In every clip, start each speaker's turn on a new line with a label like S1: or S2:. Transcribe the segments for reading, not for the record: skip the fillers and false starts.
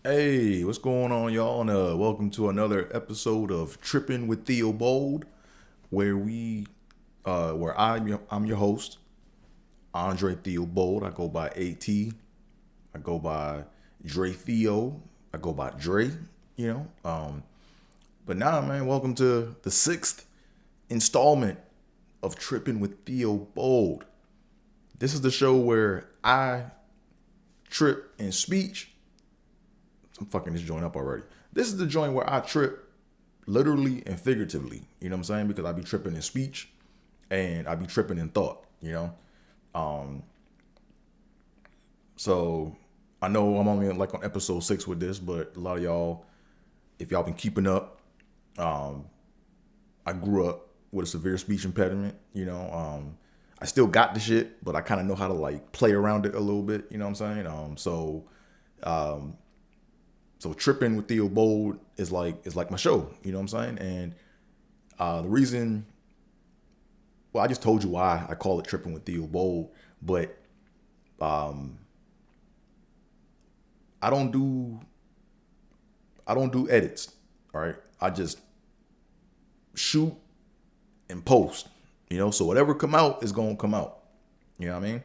S1: Hey, what's going on, y'all? And welcome to another episode of Trippin with Theobold, where I'm your host, Andre Theobold. I go by AT. I go by Dre Theo. I go by Dre. You know. But now, man, welcome to the sixth installment of Trippin with Theobold. This is the show where I trip in speech. I'm fucking this joint up already. This is the joint where I trip literally and figuratively. You know what I'm saying? Because I be tripping in speech and I be tripping in thought, you know? Um, so I know I'm only like on episode 6 with this, but a lot of y'all, if y'all been keeping up, um, I grew up with a severe speech impediment, you know. I still got the shit, but I kind of know how to like play around it a little bit, you know what I'm saying? So tripping with Theo Bold is like my show, you know what I'm saying? And the reason, well, I just told you why I call it tripping with Theo Bold, but I don't do I don't do edits, all right? I just shoot and post, you know. So whatever come out is gonna come out, you know what I mean?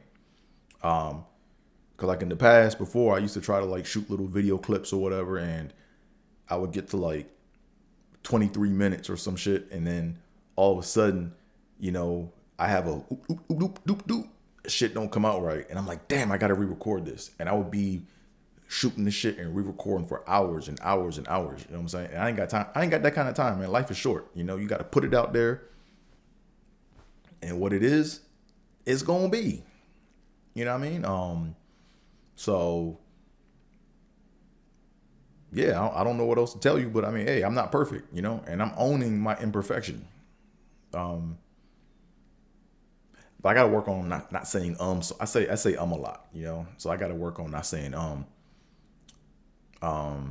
S1: Cause like in the past, before I used to try to like shoot little video clips or whatever, and I would get to like 23 minutes or some shit, and then all of a sudden, you know, I have a oop, oop, oop, oop, doop, doop. Shit don't come out right, and I'm like, damn, I gotta re-record this, and I would be shooting this shit and re-recording for hours and hours and hours. You know what I'm saying? And I ain't got time. I ain't got that kind of time, man. Life is short. You know, you got to put it out there, and what it is, it's gonna be. You know what I mean? So yeah, I don't know what else to tell you, but I mean, hey, I'm not perfect, you know, and I'm owning my imperfection. Um, but I got to work on not saying So I say a lot, you know. So I got to work on not saying Boom,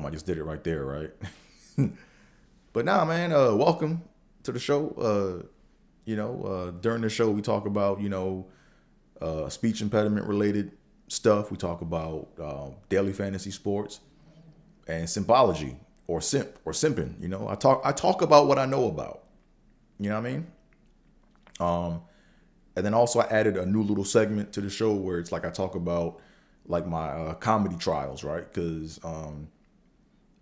S1: I just did it right there, right? But now, man, welcome to the show. During the show we talk about speech impediment related stuff. We talk about daily fantasy sports and symbology or simping. You know, I talk about what I know about. You know what I mean? And then also I added a new little segment to the show where it's like I talk about like my comedy trials, right? Because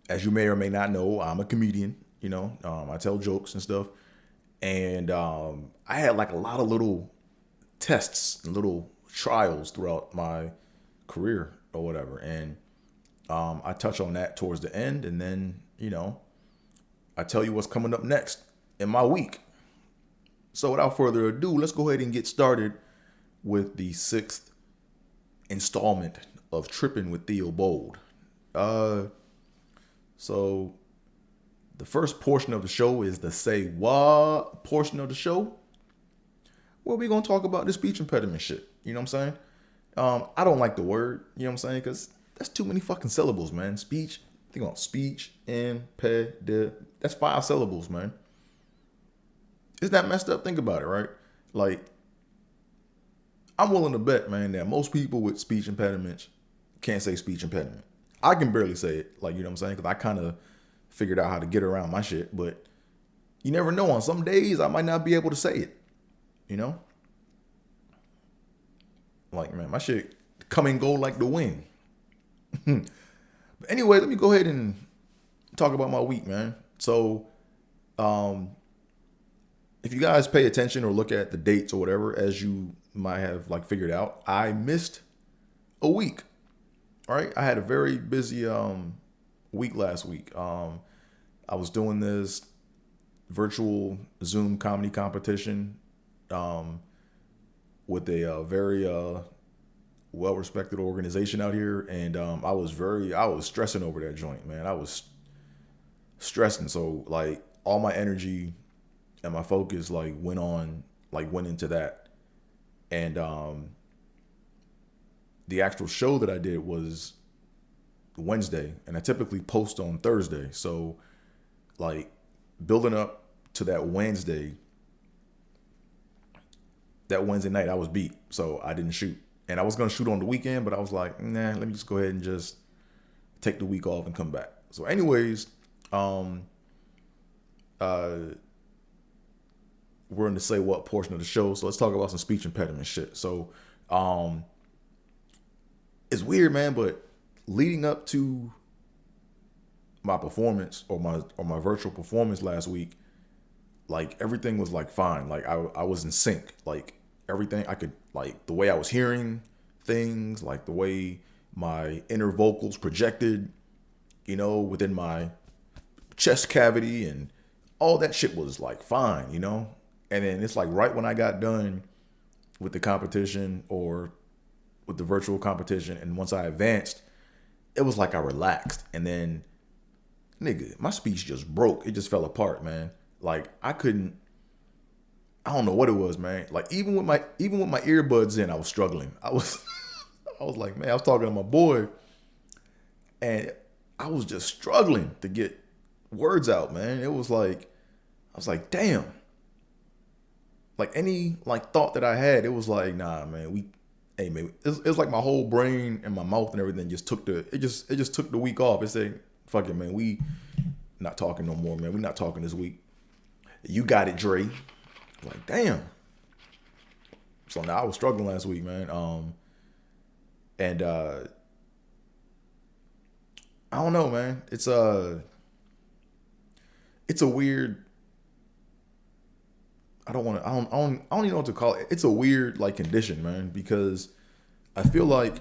S1: as you may or may not know, I'm a comedian. You know, I tell jokes and stuff, and I had like a lot of little tests and little trials throughout my career or whatever, and I touch on that towards the end, and then I tell you what's coming up next in my week. So without further ado, let's go ahead and get started with the sixth installment of Trippin with Theo Bold. So the first portion of the show is the say what portion of the show, where we're gonna talk about the speech impediment shit. You know what I'm saying? I don't like the word, you know what I'm saying? Because that's too many fucking syllables, man. Speech, think about speech, impediment. That's 5 syllables, man. Isn't that messed up? Think about it, right? Like, I'm willing to bet, man, that most people with speech impediments can't say speech impediment. I can barely say it, like, you know what I'm saying? Because I kind of figured out how to get around my shit, but you never know. On some days, I might not be able to say it, you know? Like, man, my shit come and go like the wind. But anyway, let me go ahead and talk about my week, man. So, um, if you guys pay attention or look at the dates or whatever, as you might have like figured out, I missed a week. All right, I had a very busy week last week. I was doing this virtual Zoom comedy competition um, with a very well-respected organization out here, and I was stressing over that joint, man. I was stressing, so like all my energy and my focus went into that, and the actual show that I did was Wednesday, and I typically post on Thursday. So like building up to that Wednesday night, I was beat, so I didn't shoot. And I was gonna shoot on the weekend, but I was like, nah, let me just go ahead and just take the week off and come back. So anyways, we're in the say what portion of the show. So let's talk about some speech impediment shit. So it's weird, man, but leading up to my performance or my virtual performance last week, like everything was like fine. Like I was in sync. Like everything I could, like the way I was hearing things, like the way my inner vocals projected, within my chest cavity, and all that shit was like fine, And then it's like right when I got done with the competition or with the virtual competition, and once I advanced, it was like I relaxed. And then, nigga, my speech just broke. It just fell apart, man. Like I don't know what it was, man. Like even with my earbuds in, I was struggling. I was like, man, I was talking to my boy, and I was just struggling to get words out, man. It was like, I was like, damn. Like any like thought that I had, it was like, nah, man, it was like my whole brain and my mouth and everything just took it just took the week off. It said, fuck it, man, we not talking no more, man. We not talking this week. You got it, Dre. Like, damn. So now I was struggling last week, man. And I don't know, man. It's a weird. I don't even know what to call it. It's a weird like condition, man, because I feel like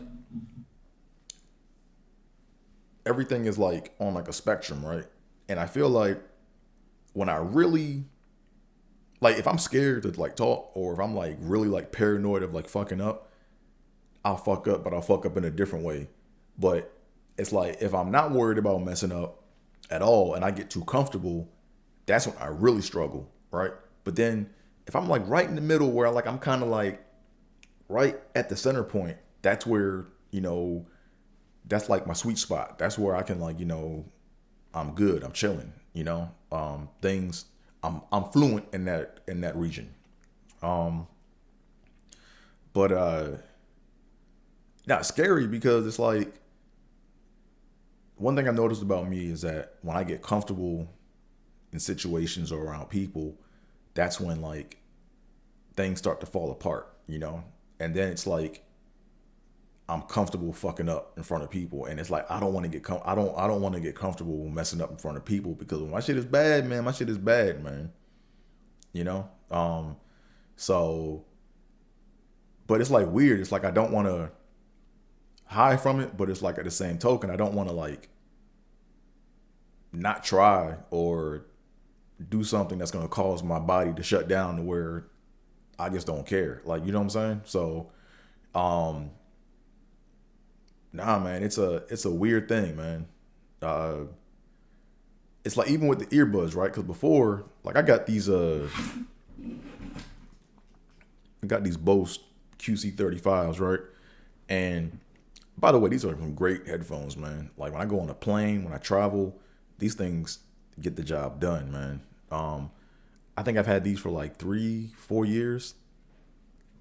S1: everything is like on like a spectrum, right? And I feel like when I really like, if I'm scared to like talk, or if I'm like really like paranoid of like fucking up, I'll fuck up, but I'll fuck up in a different way. But it's like, if I'm not worried about messing up at all and I get too comfortable, that's when I really struggle, right? But then if I'm like right in the middle where I'm kind of like right at the center point, that's where, that's like my sweet spot. That's where I can like, I'm good. I'm chilling, things, I'm fluent in that region. But not scary, because it's like, one thing I noticed about me is that when I get comfortable in situations or around people, that's when like things start to fall apart, And then it's like I'm comfortable fucking up in front of people, and it's like I don't want to get I don't want to get comfortable messing up in front of people, because when my shit is bad, man, my shit is bad, man. So, but it's like weird. It's like I don't want to hide from it, but it's like at the same token, I don't want to like not try or do something that's going to cause my body to shut down to where I just don't care. Like, you know what I'm saying? So, nah, man, it's a weird thing, man. It's like even with the earbuds, right? Because before, like I got these Bose QC35s, right? And by the way, these are some great headphones, man. Like when I go on a plane, when I travel, these things get the job done, man. I think I've had these for like 3-4 years.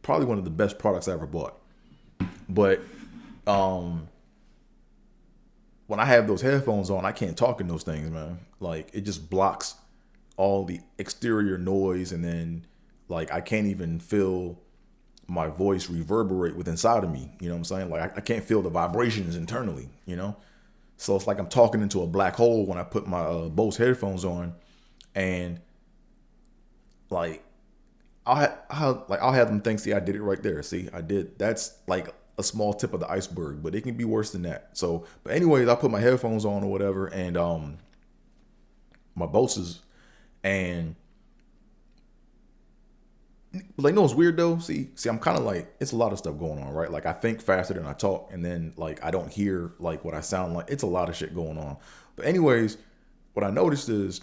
S1: Probably one of the best products I ever bought. But when I have those headphones on, I can't talk in those things, man. Like it just blocks all the exterior noise, and then like I can't even feel my voice reverberate with inside of me. You know what I'm saying? Like I can't feel the vibrations internally, So it's like I'm talking into a black hole when I put my Bose headphones on, and like I'll have them think, see, I did it right there. See, I did. That's like a small tip of the iceberg, but it can be worse than that. So, but anyways, I put my headphones on or whatever, and my Boses, and like, no, it's weird though. See, I'm kind of like, it's a lot of stuff going on, right? Like I think faster than I talk, and then like I don't hear like what I sound like. It's a lot of shit going on. But anyways, what I noticed is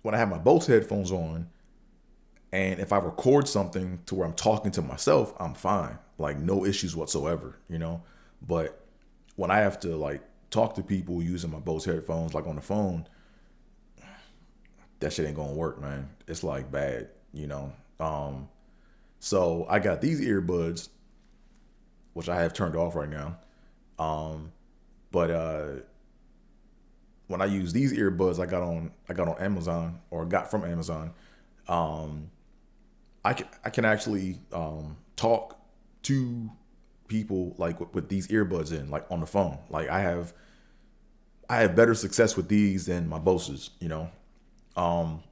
S1: when I have my Bose headphones on, and if I record something to where I'm talking to myself, I'm fine. Like no issues whatsoever, But when I have to like talk to people using my Bose headphones, like on the phone, that shit ain't gonna work, man. It's like bad, So I got these earbuds, which I have turned off right now. But when I use these earbuds I got on Amazon or got from Amazon, um, I can actually talk to people like with these earbuds in, like on the phone. Like I have better success with these than my Boses, you know. Um,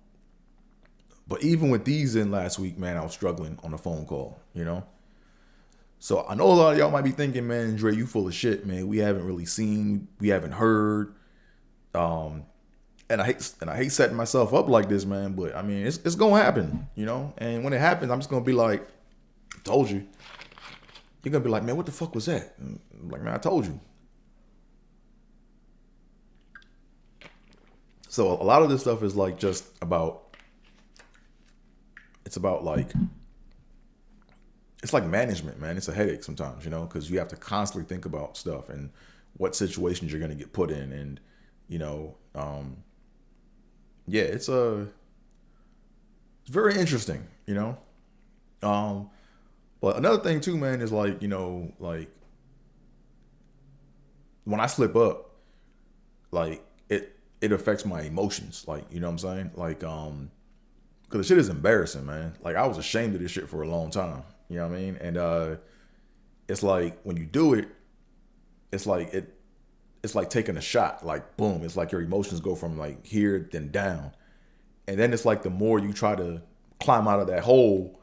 S1: but even with these in last week, man, I was struggling on a phone call, you know. So I know a lot of y'all might be thinking, man, Dre, you full of shit, man. We haven't really seen, we haven't heard. Um, and I hate setting myself up like this, man. But I mean, it's gonna happen, you know. And when it happens, I'm just gonna be like, "Told you." You're gonna be like, "Man, what the fuck was that?" And I'm like, "Man, I told you." So a lot of this stuff is like just about. It's about like it's like management, man. It's a headache sometimes, you know, because you have to constantly think about stuff and what situations you're gonna get put in, and you know, yeah, it's very interesting, you know. Um, but another thing too, man, is like, you know, like when I slip up, like it affects my emotions, like, you know what I'm saying, like because the shit is embarrassing, man. Like I was ashamed of this shit for a long time, you know what I mean, and it's like when you do it, it's like it's like taking a shot, like boom, it's like your emotions go from like here then down, and then it's like the more you try to climb out of that hole,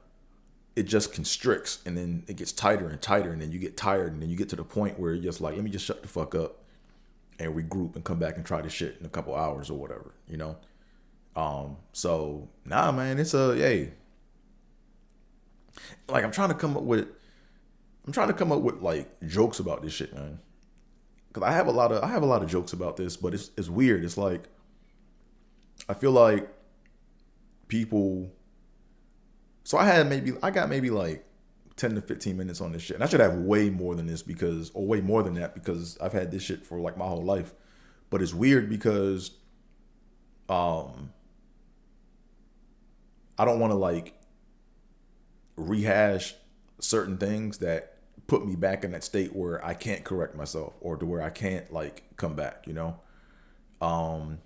S1: it just constricts, and then it gets tighter and tighter, and then you get tired, and then you get to the point where you're just like, let me just shut the fuck up and regroup and come back and try this shit in a couple hours or whatever, you know. So nah, man, it's a hey, like I'm trying to come up with like jokes about this shit, man. Cause I have a lot of jokes about this, but it's weird. It's like I feel like people. So I got maybe like 10 to 15 minutes on this shit, and I should have way more than this because, or way more than that because I've had this shit for like my whole life. But it's weird because um I don't want to like rehash certain things that put me back in that state where I can't correct myself or to where I can't like come back, you know? Um,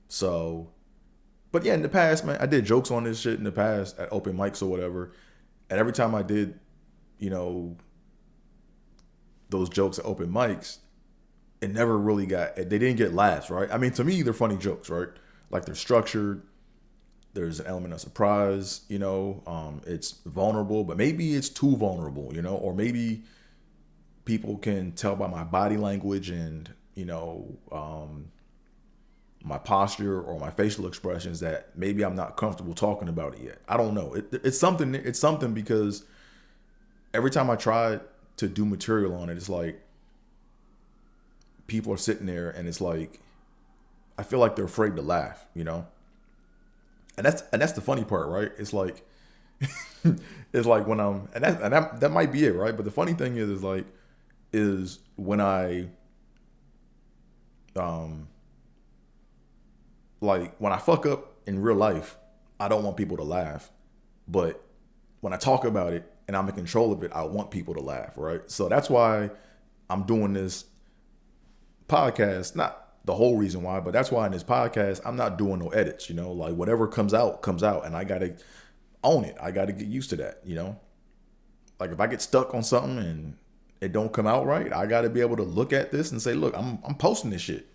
S1: so, but yeah, in the past, man, I did jokes on this shit in the past at open mics or whatever. And every time I did, you know, those jokes at open mics, it never really got, they didn't get laughs, right? I mean, to me, they're funny jokes, right? Like they're structured, there's an element of surprise, you know, it's vulnerable, but maybe it's too vulnerable, you know, or maybe people can tell by my body language and, you know, my posture or my facial expressions that maybe I'm not comfortable talking about it yet. I don't know. It's something because every time I try to do material on it, it's like people are sitting there and it's like, I feel like they're afraid to laugh, you know? And that's the funny part, right? It's like it's like when I'm that might be it, right? But the funny thing is like is when I um like when I fuck up in real life, I don't want people to laugh. But when I talk about it and I'm in control of it, I want people to laugh, right? So that's why I'm doing this podcast. Not the whole reason why, but that's why in this podcast I'm not doing no edits, you know, like whatever comes out and I gotta own it. I gotta get used to that, you know? Like if I get stuck on something and it don't come out right, I gotta be able to look at this and say, look, I'm posting this shit.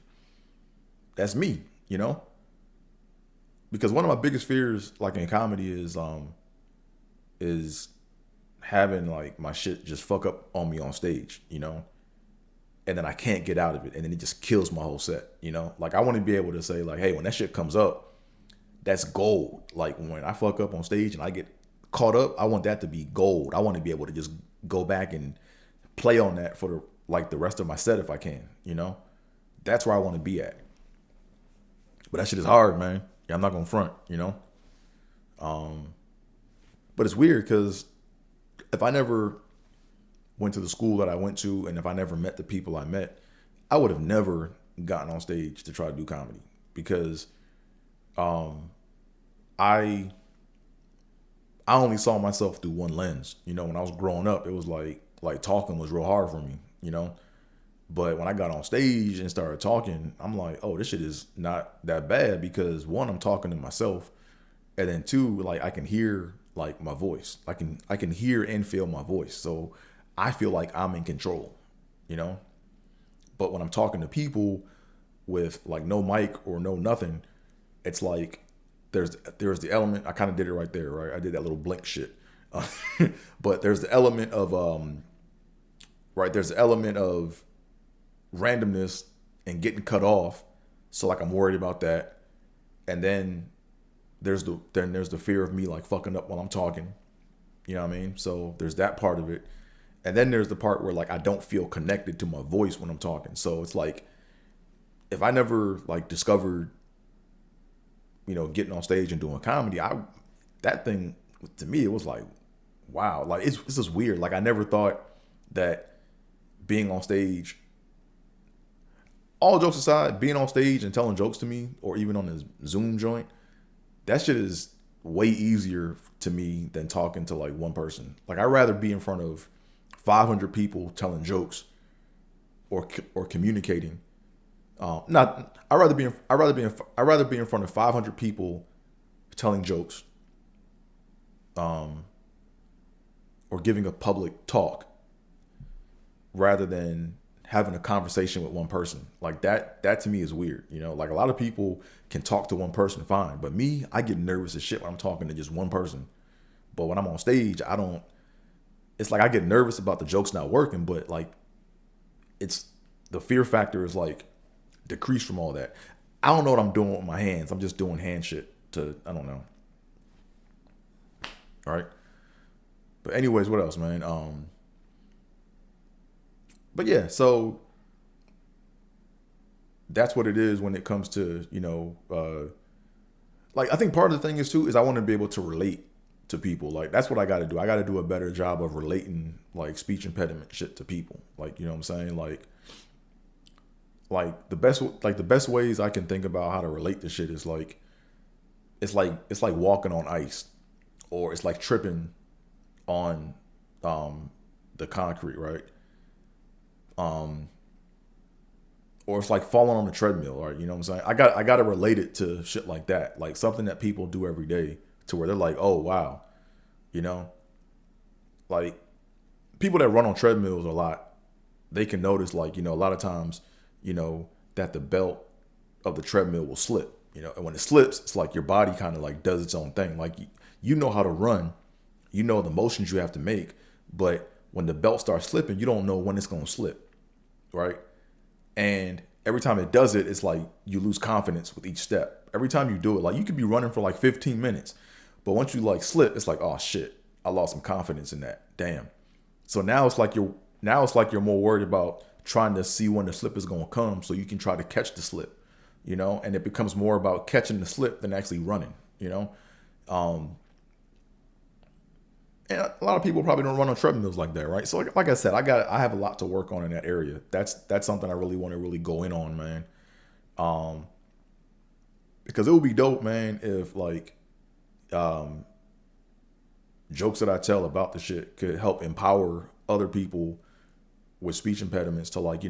S1: That's me, you know? Because one of my biggest fears, like in comedy, is having like my shit just fuck up on me on stage, you know? And then I can't get out of it, and then it just kills my whole set, you know? Like I want to be able to say, like, hey, when that shit comes up, that's gold. Like when I fuck up on stage and I get caught up, I want that to be gold. I want to be able to just go back and play on that for the rest of my set if I can, you know? That's where I want to be at. But that shit is hard, man. Yeah, I'm not gonna front, you know? But it's weird because if I never went to the school that I went to and if I never met the people I met, I would have never gotten on stage to try to do comedy because I only saw myself through one lens. You know, when I was growing up, it was like talking was real hard for me, you know? But when I got on stage and started talking, I'm like, oh, this shit is not that bad because one, I'm talking to myself, and then two, like I can hear like my voice. I can hear and feel my voice. So I feel like I'm in control, you know? But when I'm talking to people with like no mic or no nothing, it's like there's the element. I kind of did it right there, right? I did that little blink shit. But there's the element of right, there's the element of randomness and getting cut off. So like I'm worried about that. And then there's the fear of me like fucking up while I'm talking. You know what I mean? So there's that part of it. And then there's the part where like I don't feel connected to my voice when I'm talking. So it's like if I never like discovered, getting on stage and doing comedy, that thing to me it was like, wow, like it's just weird. Like I never thought that being on stage, all jokes aside, being on stage and telling jokes to me, or even on this Zoom joint, that shit is way easier to me than talking to like one person. Like I'd rather be in front of 500 people telling jokes or communicating. Not I'd rather be in front of 500 people telling jokes, or giving a public talk rather than having a conversation with one person. Like that to me is weird. Like a lot of people can talk to one person fine, but me, I get nervous as shit when I'm talking to just one person. But when I'm on stage, it's like I get nervous about the jokes not working, but like it's the fear factor is like decreased from all that. I don't know what I'm doing with my hands. I'm just doing hand shit I don't know. All right. But anyways, what else, man? But yeah, so that's what it is when it comes to, like I think part of the thing is I want to be able to relate to people. Like that's what I got to do. I got to do a better job of relating like speech impediment shit to people. Like, you know what I'm saying? Like the best ways I can think about how to relate to shit is like, it's like walking on ice, or it's like tripping on the concrete, right? Or it's like falling on the treadmill, right? You know what I'm saying? I got to relate it to shit like that, like something that people do every day, to where they're like, oh wow, like people that run on treadmills a lot, they can notice like, a lot of times, that the belt of the treadmill will slip, and when it slips, it's like your body kind of like does its own thing. Like you know how to run, the motions you have to make, but when the belt starts slipping, you don't know when it's going to slip, right? And every time it does it, it's like you lose confidence with each step. Every time you do it, like you could be running for like 15 minutes, but once you like slip, it's like, oh shit, I lost some confidence in that. Damn. So now it's like you're more worried about trying to see when the slip is going to come so you can try to catch the slip, and it becomes more about catching the slip than actually running, and a lot of people probably don't run on treadmills like that, right? So like I said, I have a lot to work on in that area. That's something I really want to really go in on, man. Because it would be dope, man, if like jokes that I tell about the shit could help empower other people with speech impediments to like,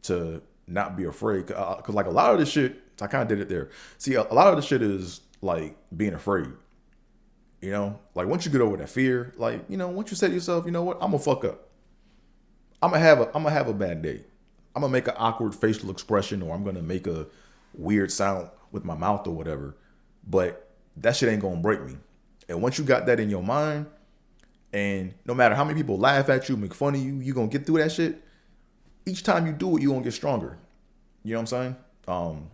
S1: to not be afraid. Cause like a lot of this shit, I kind of did it there. See, a lot of the shit is like being afraid. Like once you get over that fear, like, once you say to yourself, you know what, I'm gonna fuck up. I'm gonna have a bad day. I'm gonna make an awkward facial expression, or I'm gonna make a weird sound with my mouth or whatever. But that shit ain't gonna break me. And once you got that in your mind, and no matter how many people laugh at you, make fun of you, you're gonna get through that shit. Each time you do it, you're gonna get stronger. You know what I'm saying?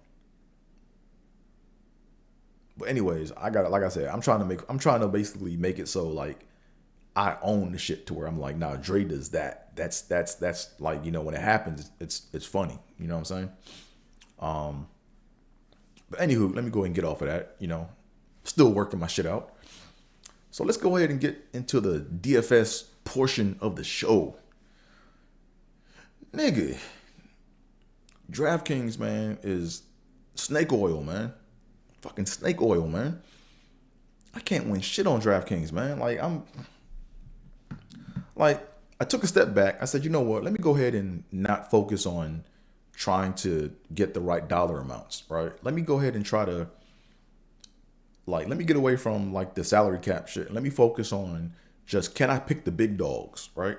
S1: But anyways, like I said, I'm trying to basically make it so like I own the shit to where I'm like, nah, Dre does that. That's like, when it happens, it's funny. You know what I'm saying? But anywho, let me go ahead and get off of that. Still working my shit out. So let's go ahead and get into the DFS portion of the show. Nigga, DraftKings, man, is snake oil, man. Fucking snake oil, man. I can't win shit on DraftKings, man. Like I took a step back. I said, you know what? Let me go ahead and not focus on trying to get the right dollar amounts, right? Let me go ahead and try to let me get away from like the salary cap shit. Let me focus on just can I pick the big dogs, right?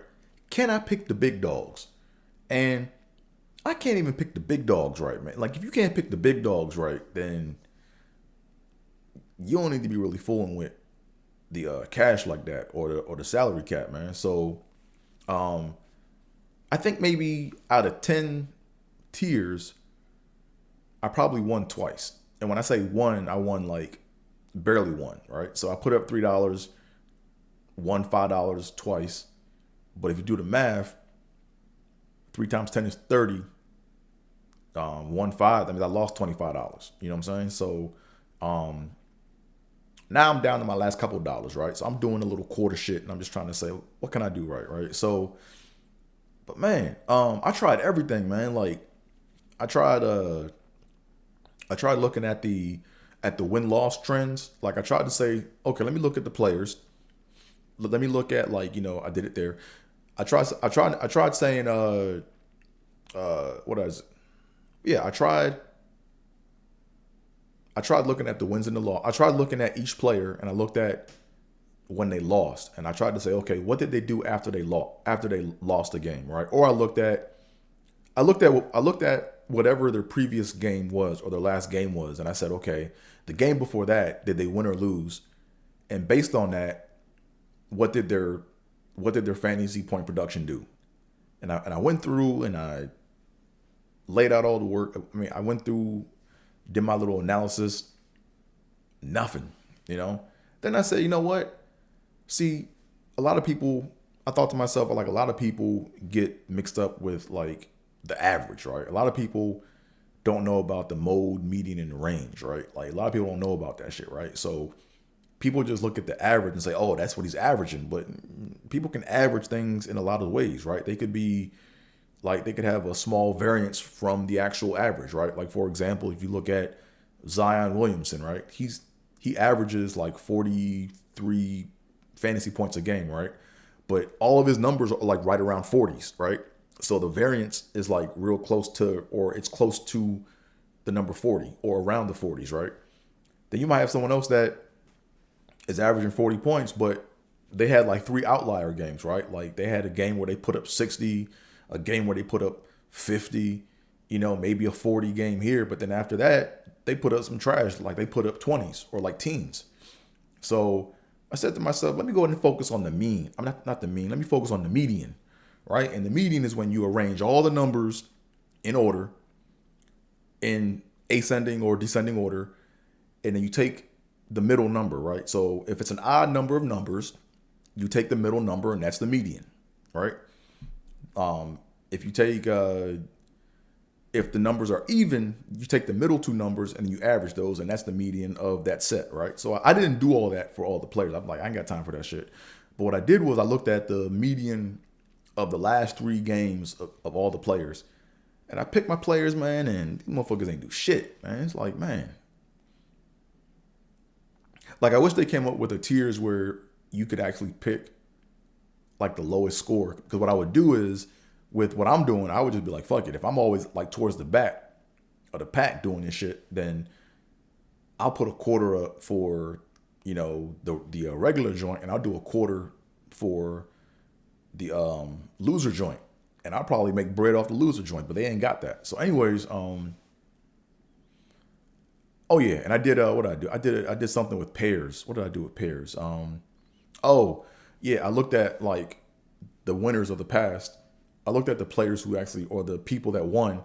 S1: Can I pick the big dogs? And I can't even pick the big dogs right, man. Like if you can't pick the big dogs right, then you don't need to be really fooling with the cash like that or the salary cap, man. So I think maybe out of 10 tiers, I probably won twice. And when I say won, I won like barely won, right? So I put up $3, won $5 twice. But if you do the math, 3 times 10 is 30. Won five. I mean, I lost $25. You know what I'm saying? So now I'm down to my last couple of dollars, right? So I'm doing a little quarter shit, and I'm just trying to say, what can I do right, right? So, but man, I tried everything, man. Like I tried looking at the win loss trends. Like I tried to say, okay, let me look at the players. Let me look at like I did it there. I tried saying what is it? Yeah, I tried looking at the wins and the loss. I tried looking at each player, and I looked at when they lost, and I tried to say, okay, what did they do after they lost the game, right? Or I looked at whatever their previous game was or their last game was, and I said, okay, the game before that, did they win or lose? And based on that, what did their fantasy point production do? And I went through and I laid out all the work. I mean, I went through, did my little analysis, nothing, Then I said, you know what? See, a lot of people, I thought to myself, like a lot of people get mixed up with like the average, right? A lot of people don't know about the mode, median, and the range, right? Like a lot of people don't know about that shit, right? So people just look at the average and say, oh, that's what he's averaging. But people can average things in a lot of ways, right? They could be like, they could have a small variance from the actual average, right? Like, for example, if you look at Zion Williamson, right? He averages like 43 fantasy points a game, right? But all of his numbers are like right around 40s, right? So the variance is like real close to, or it's close to the number 40 or around the 40s, right? Then you might have someone else that is averaging 40 points, but they had like 3 outlier games, right? Like they had a game where they put up 60, a game where they put up 50, maybe a 40 game here. But then after that, they put up some trash, like they put up 20s or like teens. So I said to myself, let me go ahead and focus on the mean. I'm not the mean. Let me focus on the median, right? And the median is when you arrange all the numbers in order, in ascending or descending order, and then you take the middle number, right? So if it's an odd number of numbers, you take the middle number, and that's the median, right? If you take if the numbers are even, you take the middle 2 numbers and you average those, and that's the median of that set, right? So I didn't do all that for all the players. I'm like, I ain't got time for that shit. But what I did was I looked at the median of the last 3 games of all the players, and I picked my players, man, and these motherfuckers ain't do shit, man. It's like, man. Like, I wish they came up with the tiers where you could actually pick like the lowest score. Because what I would do is, with what I'm doing, I would just be like, fuck it. If I'm always like towards the back of the pack doing this shit, then I'll put a quarter up for, the regular joint, and I'll do a quarter for the loser joint. And I'll probably make bread off the loser joint, but they ain't got that. So anyways, oh yeah, and I did what did I do? I did something with pairs. What did I do with pairs? Oh yeah, I looked at like the winners of the past. I looked at the players who actually, or the people that won,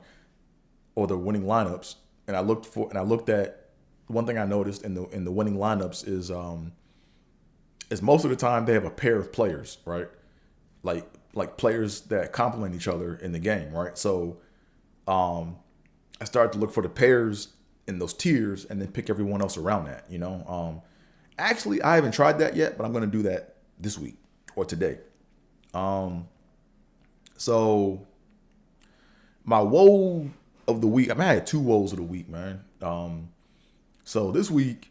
S1: or the winning lineups, and I looked at one thing I noticed in the winning lineups is most of the time they have a pair of players, right? Like players that complement each other in the game, right? So I started to look for the pairs in those tiers and then pick everyone else around that, Actually, I haven't tried that yet, but I'm going to do that this week or today. So my woe of the week, I had 2 woes of the week, man. So this week,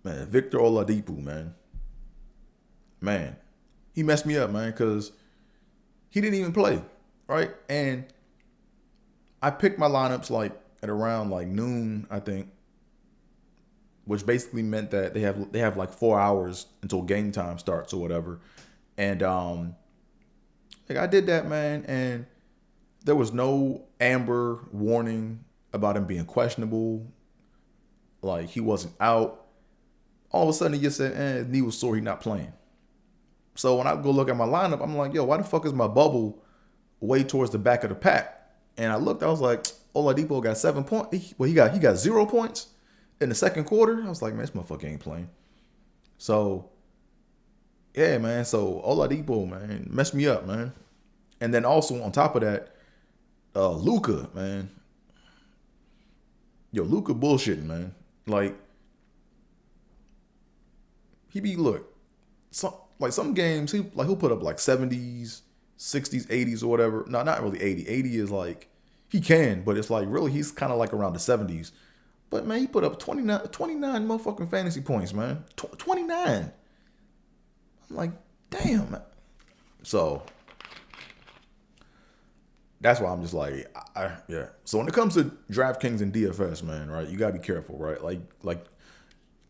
S1: man, Victor Oladipo, man, he messed me up, man, because he didn't even play, right? And I picked my lineups like at around like noon, I think, which basically meant that they have like 4 hours until game time starts or whatever. And like I did that, man, and there was no amber warning about him being questionable. Like he wasn't out. All of a sudden he just said, his knee was sore, he not playing. So when I go look at my lineup, I'm like, yo, why the fuck is my bubble way towards the back of the pack? And I looked, I was like, Oladipo got 7 points. Well, he got 0 points in the second quarter. I was like, man, this motherfucker ain't playing. So yeah, man. So Oladipo, man, messed me up, man. And then also on top of that, Luka, man. Yo, Luka bullshitting, man. Like he be some games he'll put up like 70s, 60s, 80s or whatever. No, not really 80. 80 is like he can, but it's like really he's kind of like around the 70s. But man, he put up 29 motherfucking fantasy points, man. 29. I'm like, damn, man. So that's why I'm just like, yeah. So when it comes to DraftKings and DFS, man, right, you gotta be careful, right? Like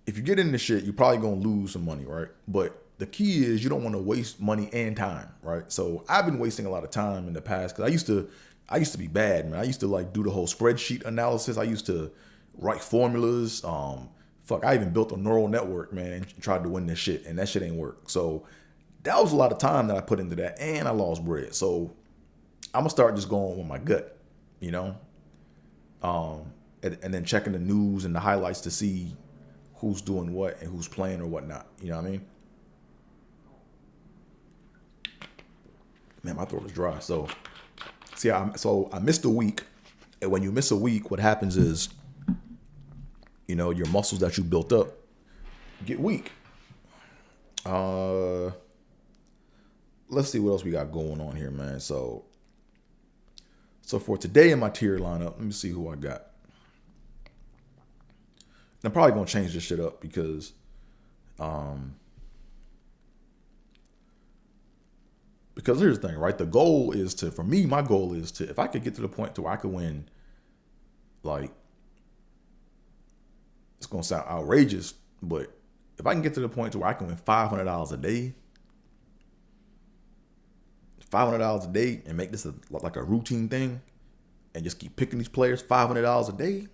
S1: if you get into shit, you're probably gonna lose some money, right? But the key is you don't want to waste money and time, right? So I've been wasting a lot of time in the past because I used to be bad, man. I used to like do the whole spreadsheet analysis. I used to write formulas. I even built a neural network, man, and tried to win this shit, and that shit ain't work. So that was a lot of time that I put into that, and I lost bread. So I'm gonna start just going with my gut, you know, and then checking the news and the highlights to see who's doing what and who's playing or whatnot. You know what I mean? Man, my throat is dry. So, see, I missed a week, and when you miss a week, what happens is, you know, your muscles that you built up get weak. Let's see what else we got going on here, man. So for today in my tier lineup, let me see who I got. I'm probably gonna change this shit up because here's the thing, right? The goal is to, for me, my goal is to, if I could get to the point to where I could win, like, it's gonna sound outrageous, but if I can get to the point to where I can win $500 a day, $500 a day, and make this like a routine thing, and just keep picking these players, $500 a day,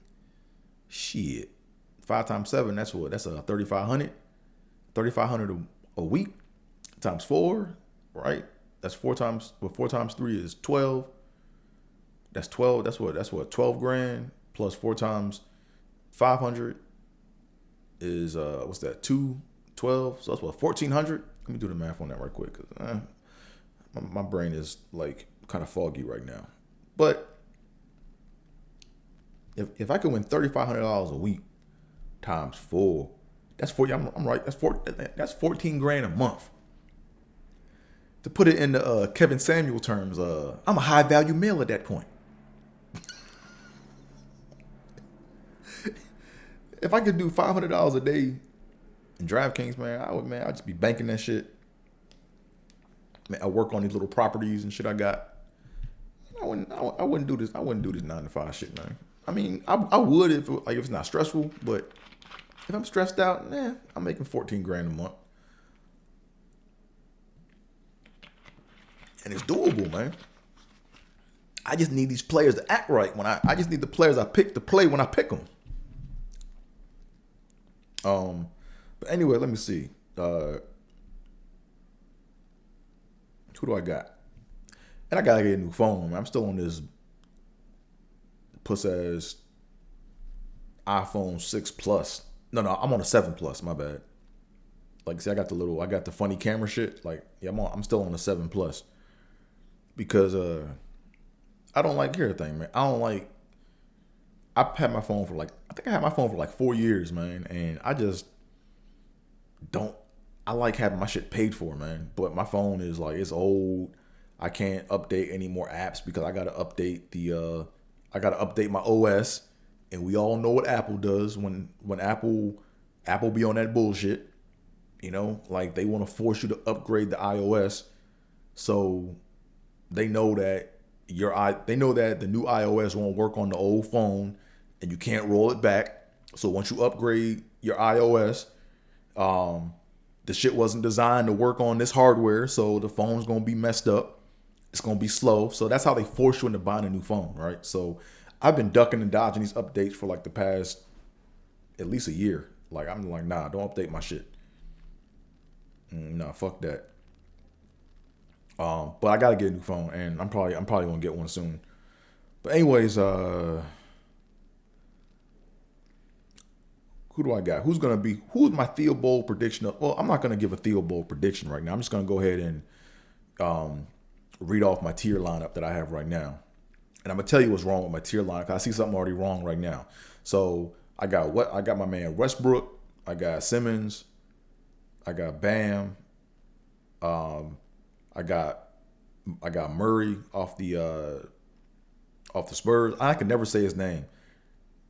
S1: shit, 5 times 7, that's what? That's a 3,500, 3,500 a week times 4, right? That's 4 times 3 is 12. That's 12. That's what 12 grand plus 4 times 500 is what's that? 212. So that's what, 1,400. Let me do the math on that right quick, because my brain is like kind of foggy right now. But if I could win $3,500 a week times 4, that's 40. I'm right. That's 14 grand a month. To put it into Kevin Samuel terms, I'm a high value male at that point. If I could do $500 a day in DraftKings, man, I'd just be banking that shit. Man, I work on these little properties and shit I got. I wouldn't do this. I wouldn't do this 9 to 5 shit, man. I mean, I would if it's not stressful, but if I'm stressed out, I'm making 14 grand a month. And it's doable, man. I just need these players to act right I just need the players I pick to play when I pick them. But anyway, let me see. Who do I got? And I gotta get a new phone, man. I'm still on this puss-ass iPhone 6 Plus. No, I'm on a 7 Plus, my bad. Like, see, I got the funny camera shit. Like, yeah, I'm still on the 7 Plus. Because I don't like everything, man. I've had my phone for I had my phone for 4 years, man. And I just I like having my shit paid for, man. But my phone is it's old. I can't update any more apps because I gotta update my OS. And we all know what Apple does when Apple be on that bullshit. Like they want to force you to upgrade the iOS, so they know that they know that the new iOS won't work on the old phone, and you can't roll it back. So once you upgrade your iOS, the shit wasn't designed to work on this hardware, so the phone's gonna be messed up. It's gonna be slow. So that's how they force you into buying a new phone, right? So I've been ducking and dodging these updates for like the past at least a year. Like I'm like, nah, don't update my shit. Nah, fuck that. But I gotta get a new phone, and I'm probably gonna get one soon. But anyways, who do I got? Who's my Theobold prediction of? Well, I'm not gonna give a Theobold prediction right now. I'm just gonna go ahead and read off my tier lineup that I have right now, and I'm gonna tell you what's wrong with my tier lineup. 'Cause I see something already wrong right now. So I got my man Westbrook. I got Simmons. I got Bam. I got Murray off the Spurs. I can never say his name.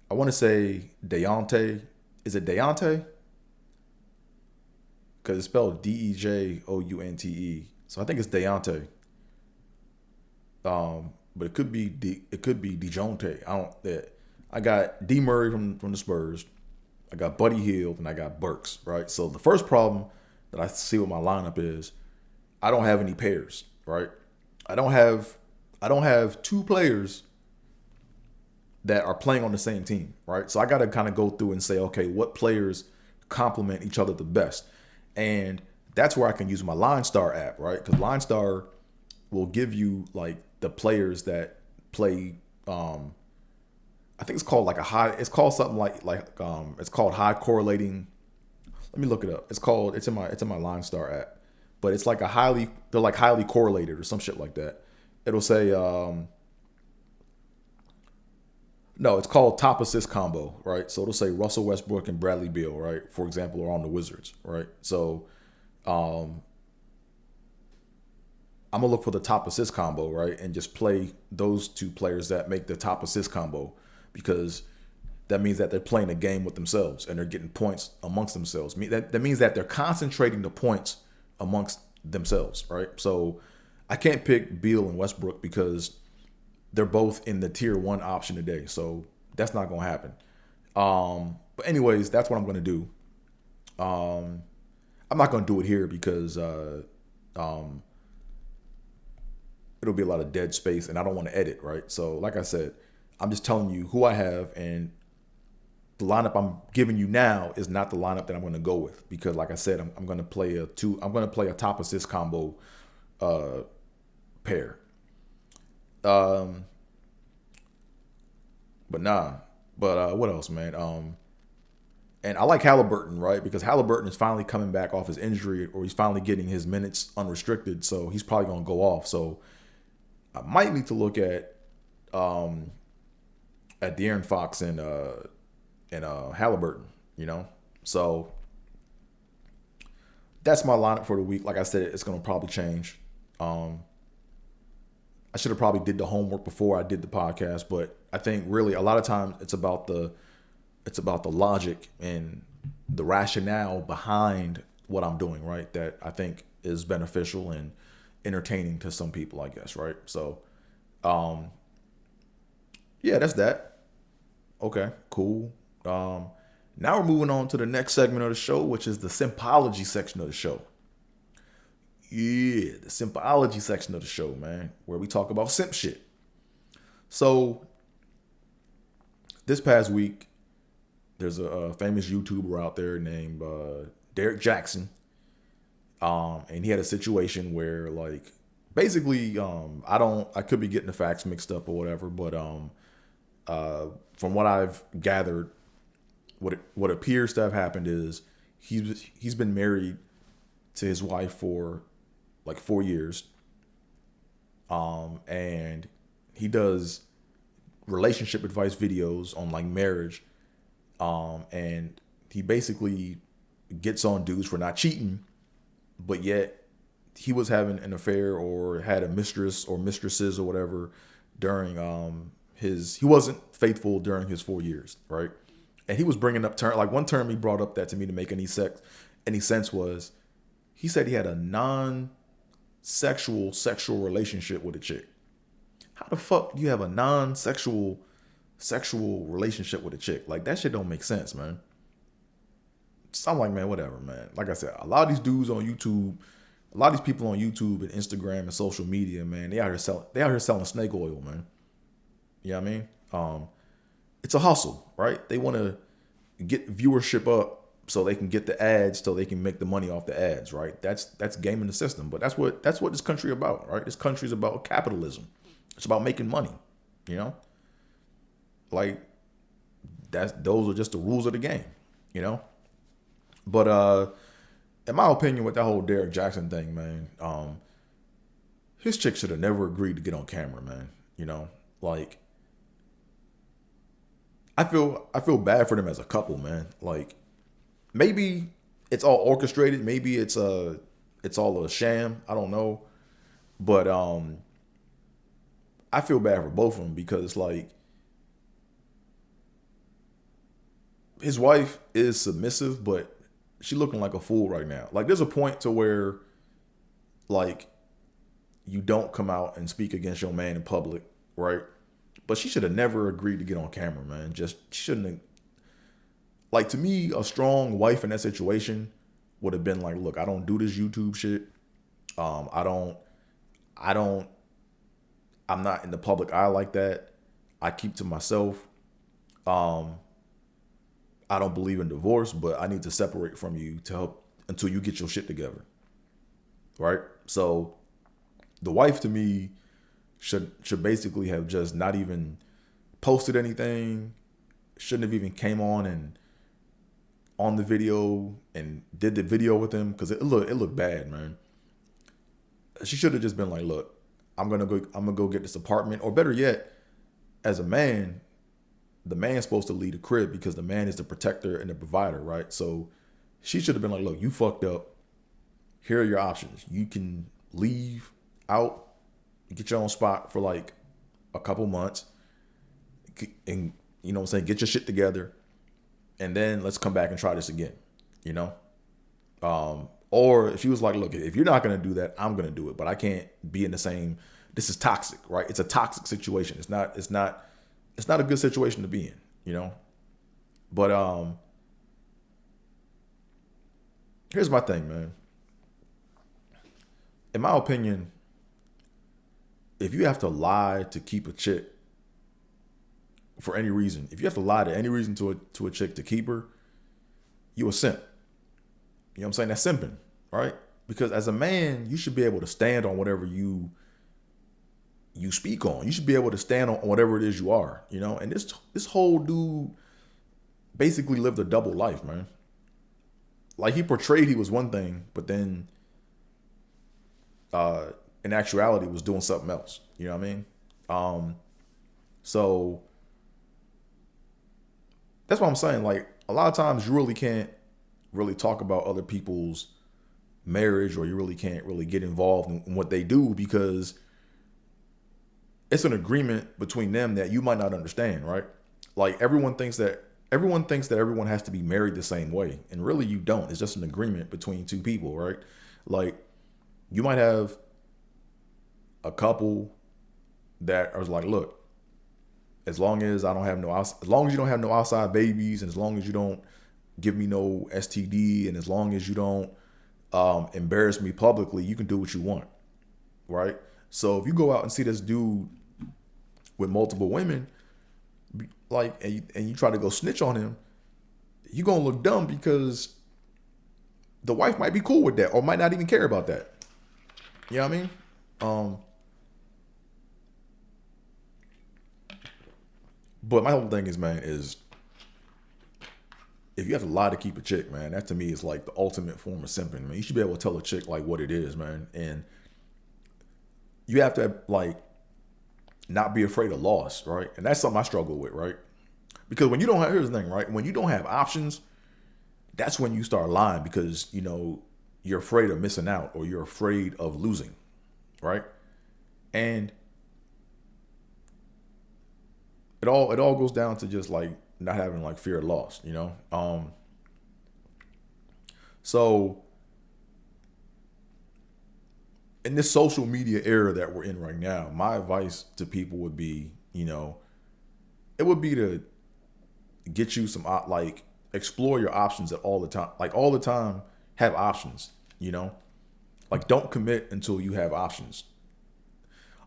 S1: I want to say Dejounte. Is it Dejounte? Because it's spelled Dejounte. So I think it's Dejounte. But it could be Dejounte. I don't. Yeah. I got D Murray from the Spurs. I got Buddy Hield and I got Burks. Right. So the first problem that I see with my lineup is I don't have any pairs. Right. I don't have two players that are playing on the same team, right? So I got to kind of go through and say, okay, what players complement each other the best? And that's where I can use my Line Star app, right? Because Line Star will give you like the players that play. I think it's called like a high. It's called something it's called high correlating. Let me look it up. It's in my Line Star app, but it's like they're like highly correlated or some shit like that. It'll say. No, it's called top assist combo, right? So it'll say Russell Westbrook and Bradley Beal, right? For example, are on the Wizards, right? So I'm gonna look for the top assist combo, right? And just play those two players that make the top assist combo because that means that they're playing a game with themselves and they're getting points amongst themselves. That means that they're concentrating the points amongst themselves, right? So I can't pick Beal and Westbrook because they're both in the tier 1 option today. So that's not going to happen. But anyways, that's what I'm going to do. I'm not going to do it here because it'll be a lot of dead space and I don't want to edit, right? So like I said, I'm just telling you who I have, and the lineup I'm giving you now is not the lineup that I'm going to go with because like I said, I'm going to play a top assist combo pair. But what else, man? And I like Halliburton, right? Because Halliburton is finally coming back off his injury, or he's finally getting his minutes unrestricted, so he's probably gonna go off. So I might need to look at De'Aaron Fox and Halliburton, So that's my lineup for the week. Like I said, it's gonna probably change. I should have probably did the homework before I did the podcast, but I think really a lot of times it's about the logic and the rationale behind what I'm doing, right? That I think is beneficial and entertaining to some people, I guess, right? So, yeah, that's that. Okay, cool. Now we're moving on to the next segment of the show, which is the Simpology section of the show. Yeah, the Simpology section of the show, man, where we talk about simp shit. So, this past week, there's a famous YouTuber out there named Derek Jackson. And he had a situation where, like, basically, I could be getting the facts mixed up or whatever, but from what I've gathered, what appears to have happened is he's been married to his wife for like 4 years. And he does relationship advice videos on like marriage. And he basically gets on dudes for not cheating, but yet he was having an affair or had a mistress or mistresses or whatever during he wasn't faithful during his 4 years, right? And he was bringing up one term he brought up that to me to make any any sense was he said he had a non-sexual sexual relationship with a chick. How the fuck do you have a non-sexual sexual relationship with a chick? Like, that shit don't make sense, man. So I'm like, man, whatever, man. Like I said, a lot of these dudes on YouTube, a lot of these people on YouTube and Instagram and social media, man, they out here selling snake oil, man. You know what I mean? It's a hustle, right? They want to get viewership up so they can get the ads, so they can make the money off the ads, right? That's gaming the system. But that's what this country about, right? This country is about capitalism. It's about making money, you know? Like, those are just the rules of the game, you know? But in my opinion, with that whole Derek Jackson thing, man, his chick should have never agreed to get on camera, man. You know, like, I feel bad for them as a couple, man. Like, maybe it's all orchestrated, maybe it's all a sham. I don't know, but I feel bad for both of them because, like, his wife is submissive, but she looking like a fool right now. Like, there's a point to where, like, you don't come out and speak against your man in public, right? But she should have never agreed to get on camera, man. Just shouldn't have. Like, to me, a strong wife in that situation would have been like, look, I don't do this YouTube shit. I'm not in the public eye like that. I keep to myself. I don't believe in divorce, but I need to separate from you to help until you get your shit together. Right? So the wife, to me, should basically have just not even posted anything, shouldn't have even came on the video and did the video with him, because it looked bad, man. She should have just been like, look, I'm gonna go get this apartment, or better yet, as a man, the man's supposed to lead the crib because the man is the protector and the provider, right? So she should have been like, look, you fucked up. Here are your options. You can leave out, get your own spot for like a couple months, and, you know what I'm saying, get your shit together, and then let's come back and try this again, you know? Or if she was like, look, if you're not going to do that, I'm going to do it, but I can't be in the same, this is toxic, right? It's a toxic situation. It's not a good situation to be in, you know? But here's my thing, man. In my opinion, if you have to lie to keep a chick for any reason, if you have to lie to any reason to a chick to keep her, you a simp. You know what I'm saying? That's simping, right? Because as a man, you should be able to stand on whatever you speak on. You should be able to stand on whatever it is you are, you know? And this whole dude basically lived a double life, man. Like, he portrayed he was one thing, but then in actuality was doing something else. You know what I mean? So that's what I'm saying. Like, a lot of times you really can't really talk about other people's marriage, or you really can't really get involved in what they do, because it's an agreement between them that you might not understand, right? Like, everyone thinks that everyone has to be married the same way, and really you don't. It's just an agreement between two people, right? Like, you might have a couple that are like, look, as long as you don't have no outside babies, and as long as you don't give me no STD, and as long as you don't embarrass me publicly, you can do what you want, right? So if you go out and see this dude with multiple women, like, and you try to go snitch on him, you're gonna look dumb, because the wife might be cool with that, or might not even care about that. You know what I mean? But my whole thing is, man, is if you have to lie to keep a chick, man, that to me is like the ultimate form of simping, man. You should be able to tell a chick like what it is, man. And you have to, like, not be afraid of loss, right? And that's something I struggle with, right? Because when you don't have, here's the thing, right? When you don't have options, that's when you start lying, because, you know, you're afraid of missing out, or you're afraid of losing, right? And it all goes down to just like not having like fear of loss, you know? So in this social media era that we're in right now, my advice to people would be, it would be to get you some like explore your options at all the time. Like all the time, have options. Like don't commit until you have options.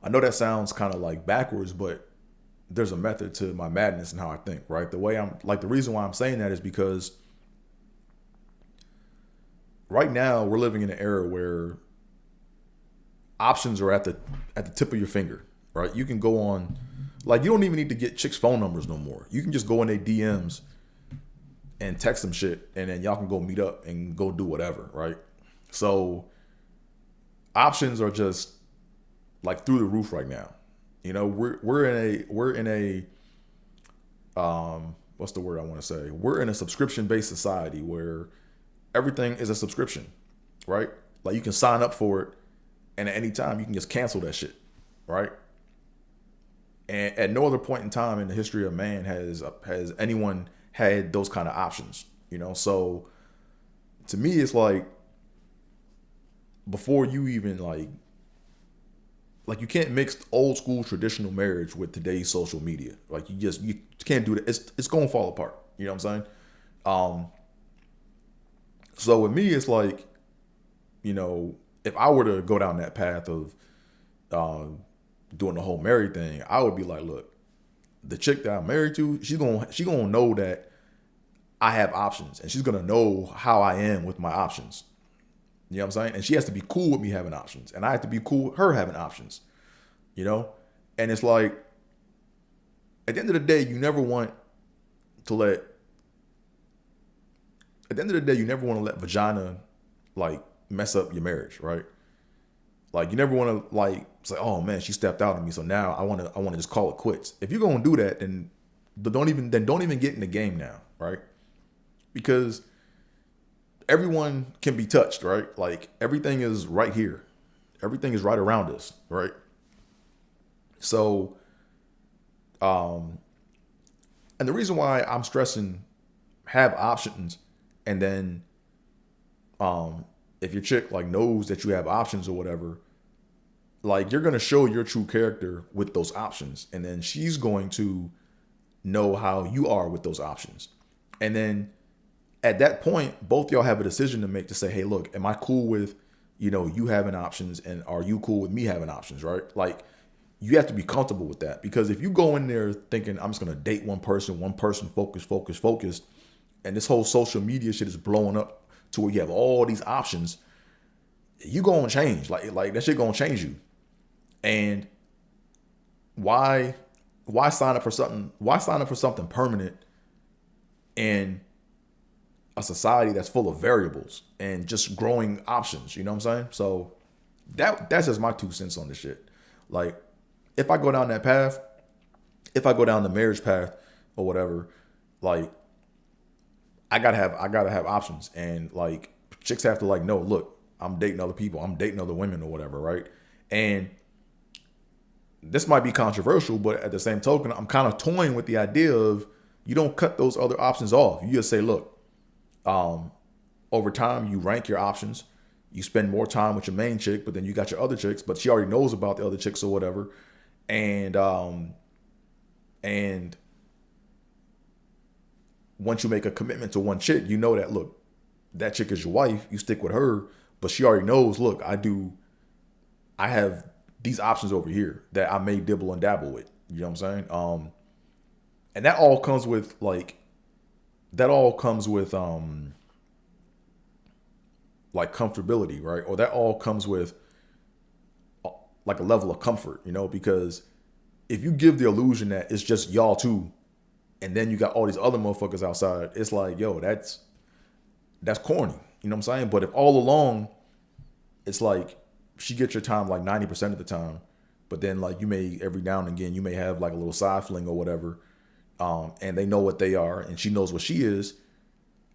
S1: I know that sounds kind of like backwards, but there's a method to my madness and how I think. Right? The reason why I'm saying that is because right now we're living in an era where options are at the tip of your finger. Right? You can go on. Like you don't even need to get chicks' phone numbers no more. You can just go in their DMs and text them shit, and then y'all can go meet up and go do whatever, right? So options are just like through the roof right now. We're in a what's the word I want to say? We're in a subscription based society where everything is a subscription, right? Like you can sign up for it, and at any time you can just cancel that shit, right? And at no other point in time in the history of man has anyone had those kind of options, So to me, it's like before you even like you can't mix old school traditional marriage with today's social media. Like you can't do that. It's gonna fall apart. You know what I'm saying? So with me, it's like, if I were to go down that path of doing the whole married thing, I would be like, look, the chick that I'm married to, she's gonna know that I have options, and she's gonna know how I am with my options. You know what I'm saying? And she has to be cool with me having options, and I have to be cool with her having options. And it's like, at the end of the day, you never want to let. At the end of the day, you never want to let vagina like mess up your marriage, right? Like you never want to like say, oh man, she stepped out on me, so now I want to just call it quits. If you're gonna do that, then don't even get in the game now, right? Because everyone can be touched, right? Like everything is right here, everything is right around us, right? So, and the reason why I'm stressing have options, and then if your chick like knows that you have options or whatever, like you're gonna show your true character with those options, and then she's going to know how you are with those options. And then at that point, both y'all have a decision to make to say, hey, look, am I cool with, you having options, and are you cool with me having options, right? Like you have to be comfortable with that, because if you go in there thinking I'm just gonna date one person, focus, and this whole social media shit is blowing up to where you have all these options, you gonna change. Like that shit gonna change you. And why sign up for something? Why sign up for something permanent in a society that's full of variables and just growing options? You know what I'm saying? So that's just my 2 cents on this shit. Like if I go down that path, if I go down the marriage path or whatever, like I gotta have options, and like chicks have to like know, look, I'm dating other people, I'm dating other women or whatever, right? And this might be controversial, but at the same token, I'm kind of toying with the idea of you don't cut those other options off. You just say, look, over time you rank your options. You spend more time with your main chick, but then you got your other chicks, but she already knows about the other chicks or whatever. And once you make a commitment to one chick, you know that, look, that chick is your wife, you stick with her, but she already knows, look, I have these options over here that I may dibble and dabble with. You know what I'm saying? And that all comes with like comfortability, right? Or that all comes with like a level of comfort, because if you give the illusion that it's just y'all two, and then you got all these other motherfuckers outside, it's like, yo, that's corny. You know what I'm saying? But if all along it's like she gets your time like 90% of the time, but then like you may every now and again you may have like a little side fling or whatever, and they know what they are and she knows what she is.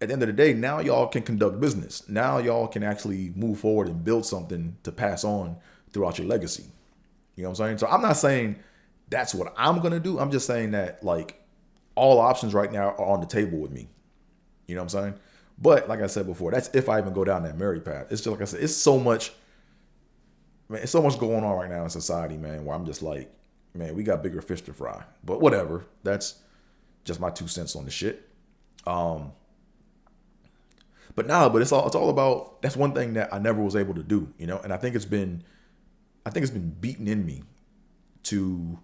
S1: At the end of the day, now y'all can conduct business. Now y'all can actually move forward and build something to pass on throughout your legacy. You know what I'm saying? So I'm not saying that's what I'm gonna do. I'm just saying that like all options right now are on the table with me. You know what I'm saying? But like I said before, that's if I even go down that married path. It's just like I said, it's so much, man, it's so much going on right now in society, man, where I'm just like, man, we got bigger fish to fry. But whatever. That's just my 2 cents on the shit. Um, but it's all about, that's one thing that I never was able to do, and I think it's been beaten in me to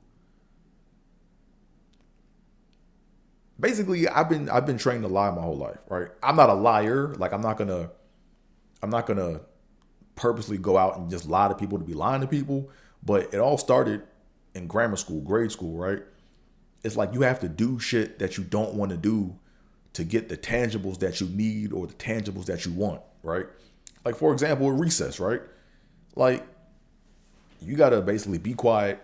S1: basically I've been trained to lie my whole life, right? I'm not a liar. Like I'm not gonna purposely go out and just lie to people to be lying to people. But it all started in grammar school, grade school, right? It's like you have to do shit that you don't want to do to get the tangibles that you need or the tangibles that you want, right? Like for example, a recess, right? Like you gotta basically be quiet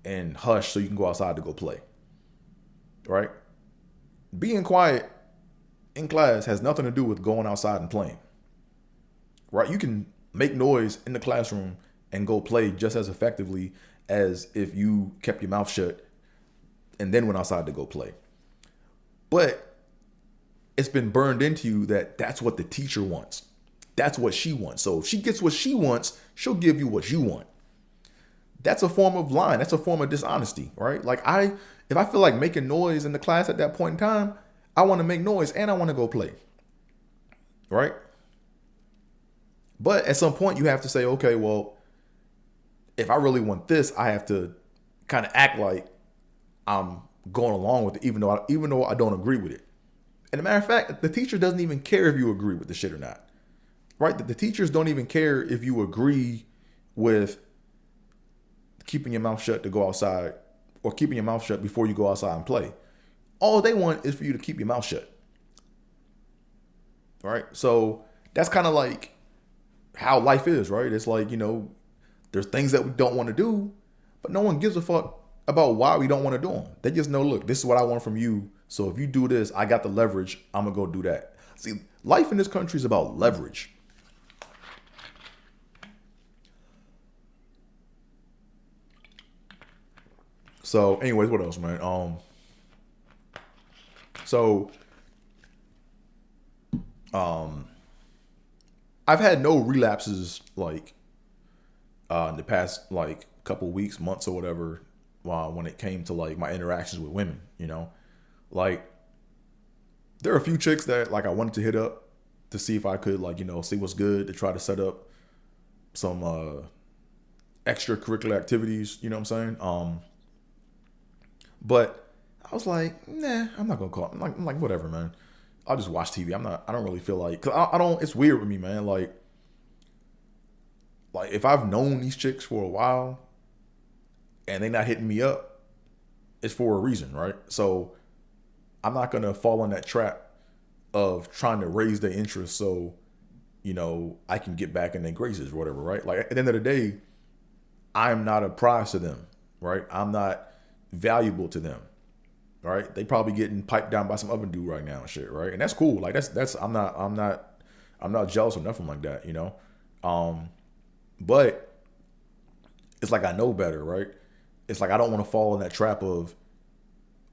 S1: and hush so you can go outside to go play, right? Being quiet in class has nothing to do with going outside and playing, right? You can make noise in the classroom and go play just as effectively as if you kept your mouth shut and then went outside to go play. But it's been burned into you that that's what the teacher wants. That's what she wants. So if she gets what she wants, she'll give you what you want. That's a form of lying. That's a form of dishonesty, right? Like if I feel like making noise in the class at that point in time, I want to make noise and I want to go play, right? But at some point you have to say, okay, well, if I really want this, I have to kind of act like I'm going along with it, even though I don't agree with it. And a matter of fact, the teacher doesn't even care if you agree with the shit or not, right? The teachers don't even care if you agree with keeping your mouth shut to go outside or keeping your mouth shut before you go outside and play. All they want is for you to keep your mouth shut. Right? So that's kind of like how life is, right? It's like, there's things that we don't want to do, but no one gives a fuck about why we don't want to do them. They just know, look, this is what I want from you. So if you do this, I got the leverage. I'm going to go do that. See, life in this country is about leverage. So anyways, what else, man? So um I've had no relapses like in the past like couple weeks, months or whatever, when it came to like my interactions with women. Like there are a few chicks that like I wanted to hit up to see if I could like, see what's good, to try to set up some extracurricular activities, you know what I'm saying? But I was like, nah, I'm not gonna call it. I'm like, whatever, man. I'll just watch TV. I don't really feel like, cause I don't, it's weird with me, man. Like if I've known these chicks for a while and they not hitting me up, it's for a reason, right? So I'm not gonna fall in that trap of trying to raise their interest so, I can get back in their graces or whatever, right? Like at the end of the day, I'm not a prize to them, right? I'm not valuable to them, right? They probably getting piped down by some other dude right now and shit, right? And that's cool. Like that's I'm not jealous or nothing like that. But it's like I know better, right? It's like I don't want to fall in that trap of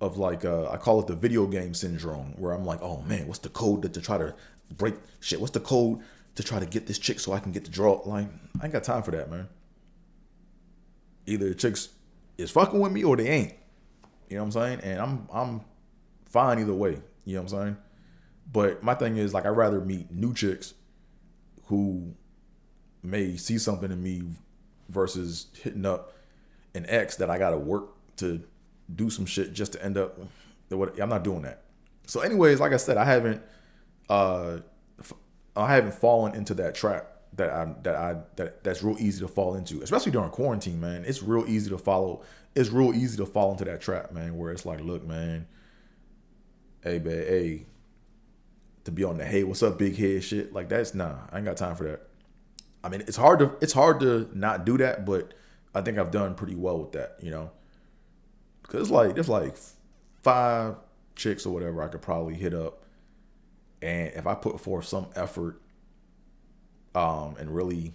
S1: like I call it the video game syndrome, where I'm like, oh man, what's the code to try to break shit? What's the code to try to get this chick so I can get the draw? Like I ain't got time for that, man. Either the chicks is fucking with me or they ain't. You know what I'm saying? And I'm fine either way. You know what I'm saying? But my thing is like I'd rather meet new chicks who may see something in me versus hitting up an ex that I gotta work to do some shit just to end up. I'm not doing that. So, anyways, like I said, I haven't fallen into that trap that's real easy to fall into, especially during quarantine, man. It's real easy to follow. It's real easy to fall into that trap, man, where it's like, look, man, hey, man, hey, to be on the hey, what's up, big head shit. Like that's nah, I ain't got time for that. I mean, it's hard to not do that, but I think I've done pretty well with that, because there's like 5 chicks or whatever I could probably hit up, and if I put forth some effort, and really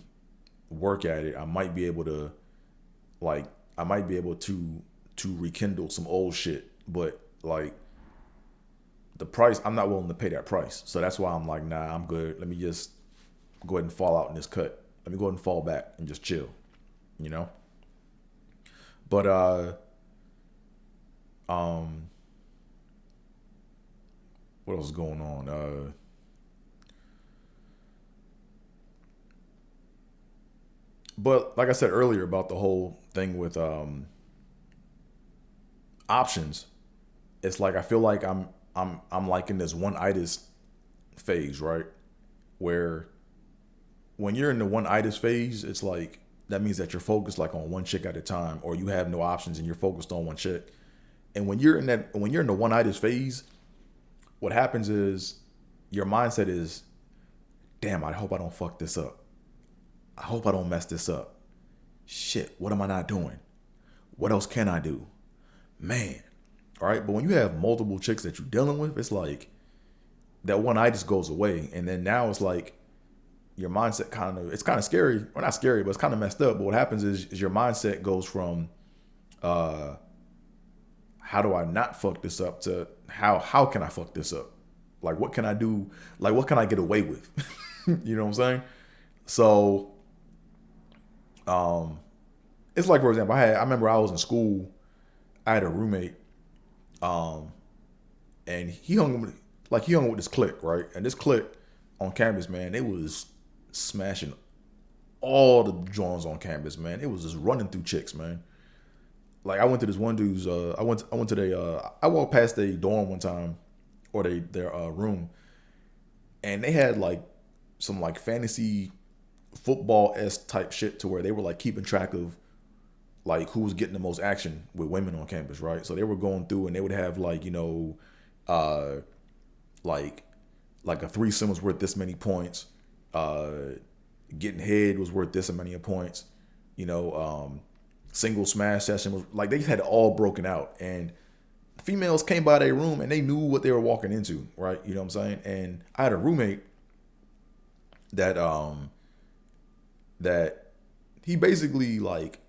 S1: work at it, I might be able to rekindle some old shit. But like the price, I'm not willing to pay that price. So that's why I'm like, nah, I'm good. Let me just go ahead and fall out in this cut. Let me go ahead and fall back and just chill, you know? But um what else is going on? But like I said earlier about the whole thing with options, it's like I feel like I'm like in this one itis phase, right? Where when you're in the one itis phase, it's like that means that you're focused like on one chick at a time, or you have no options and you're focused on one chick. And when you're in the one itis phase, what happens is your mindset is, damn, I hope I don't fuck this up. I hope I don't mess this up. Shit, what am I not doing? What else can I do? Man. All right. But when you have multiple chicks that you're dealing with, it's like that one eye just goes away. And then now it's like your mindset it's kind of scary. Well, not scary, but it's kind of messed up. But what happens is your mindset goes from, uh, how do I not fuck this up to how can I fuck this up? Like, what can I do? Like, what can I get away with? You know what I'm saying? So, um, it's like, for example, I remember I was in school. I had a roommate, um, and he hung with this clique, right? And this clique on campus, man, they was smashing all the joints on campus, man. It was just running through chicks, man. Like I went to this one dude's. I went to I walked past their dorm one time, or their room, and they had like some like fantasy football s type shit to where they were like keeping track of like who was getting the most action with women on campus, right? So they were going through and they would have like, uh like a threesome was worth this many points, uh getting head was worth this many points, you know, single smash session was like they had it all broken out, and females came by their room and they knew what they were walking into, right? You know what I'm saying? And I had a roommate that that he basically like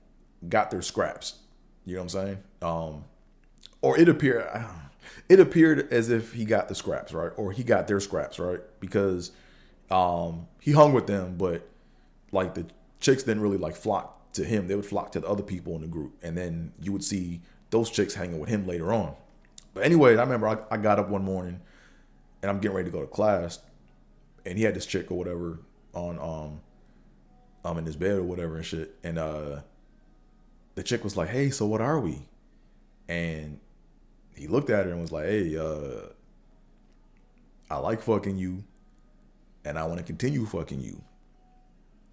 S1: got their scraps. You know what I'm saying? Or it appeared as if he got the scraps, right? Or he got their scraps, right? Because he hung with them, but like the chicks didn't really like flock to him. They would flock to the other people in the group, and then you would see those chicks hanging with him later on. But anyway, I remember I got up one morning and I'm getting ready to go to class, and he had this chick or whatever on in his bed or whatever and shit, and the chick was like, "Hey, so what are we?" And he looked at her and was like, "Hey, I like fucking you, and I want to continue fucking you.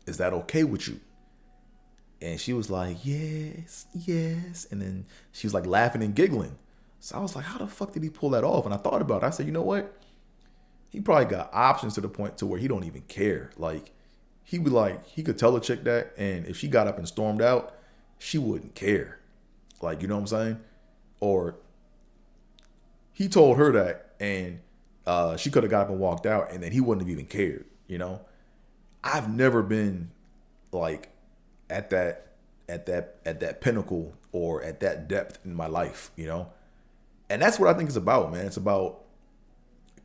S1: Is that okay with you?" And she was like, "Yes, yes." And then she was like laughing and giggling. So I was like, "How the fuck did he pull that off?" And I thought about it. I said, "You know what? He probably got options to the point to where he don't even care. Like, he would like he could tell a chick that, and if she got up and stormed out, she wouldn't care. Like, you know what I'm saying? Or he told her that, and she could have got up and walked out, and then he wouldn't have even cared. You know, I've never been like at that pinnacle or at that depth in my life. You know, and that's what I think it's about, man. It's about,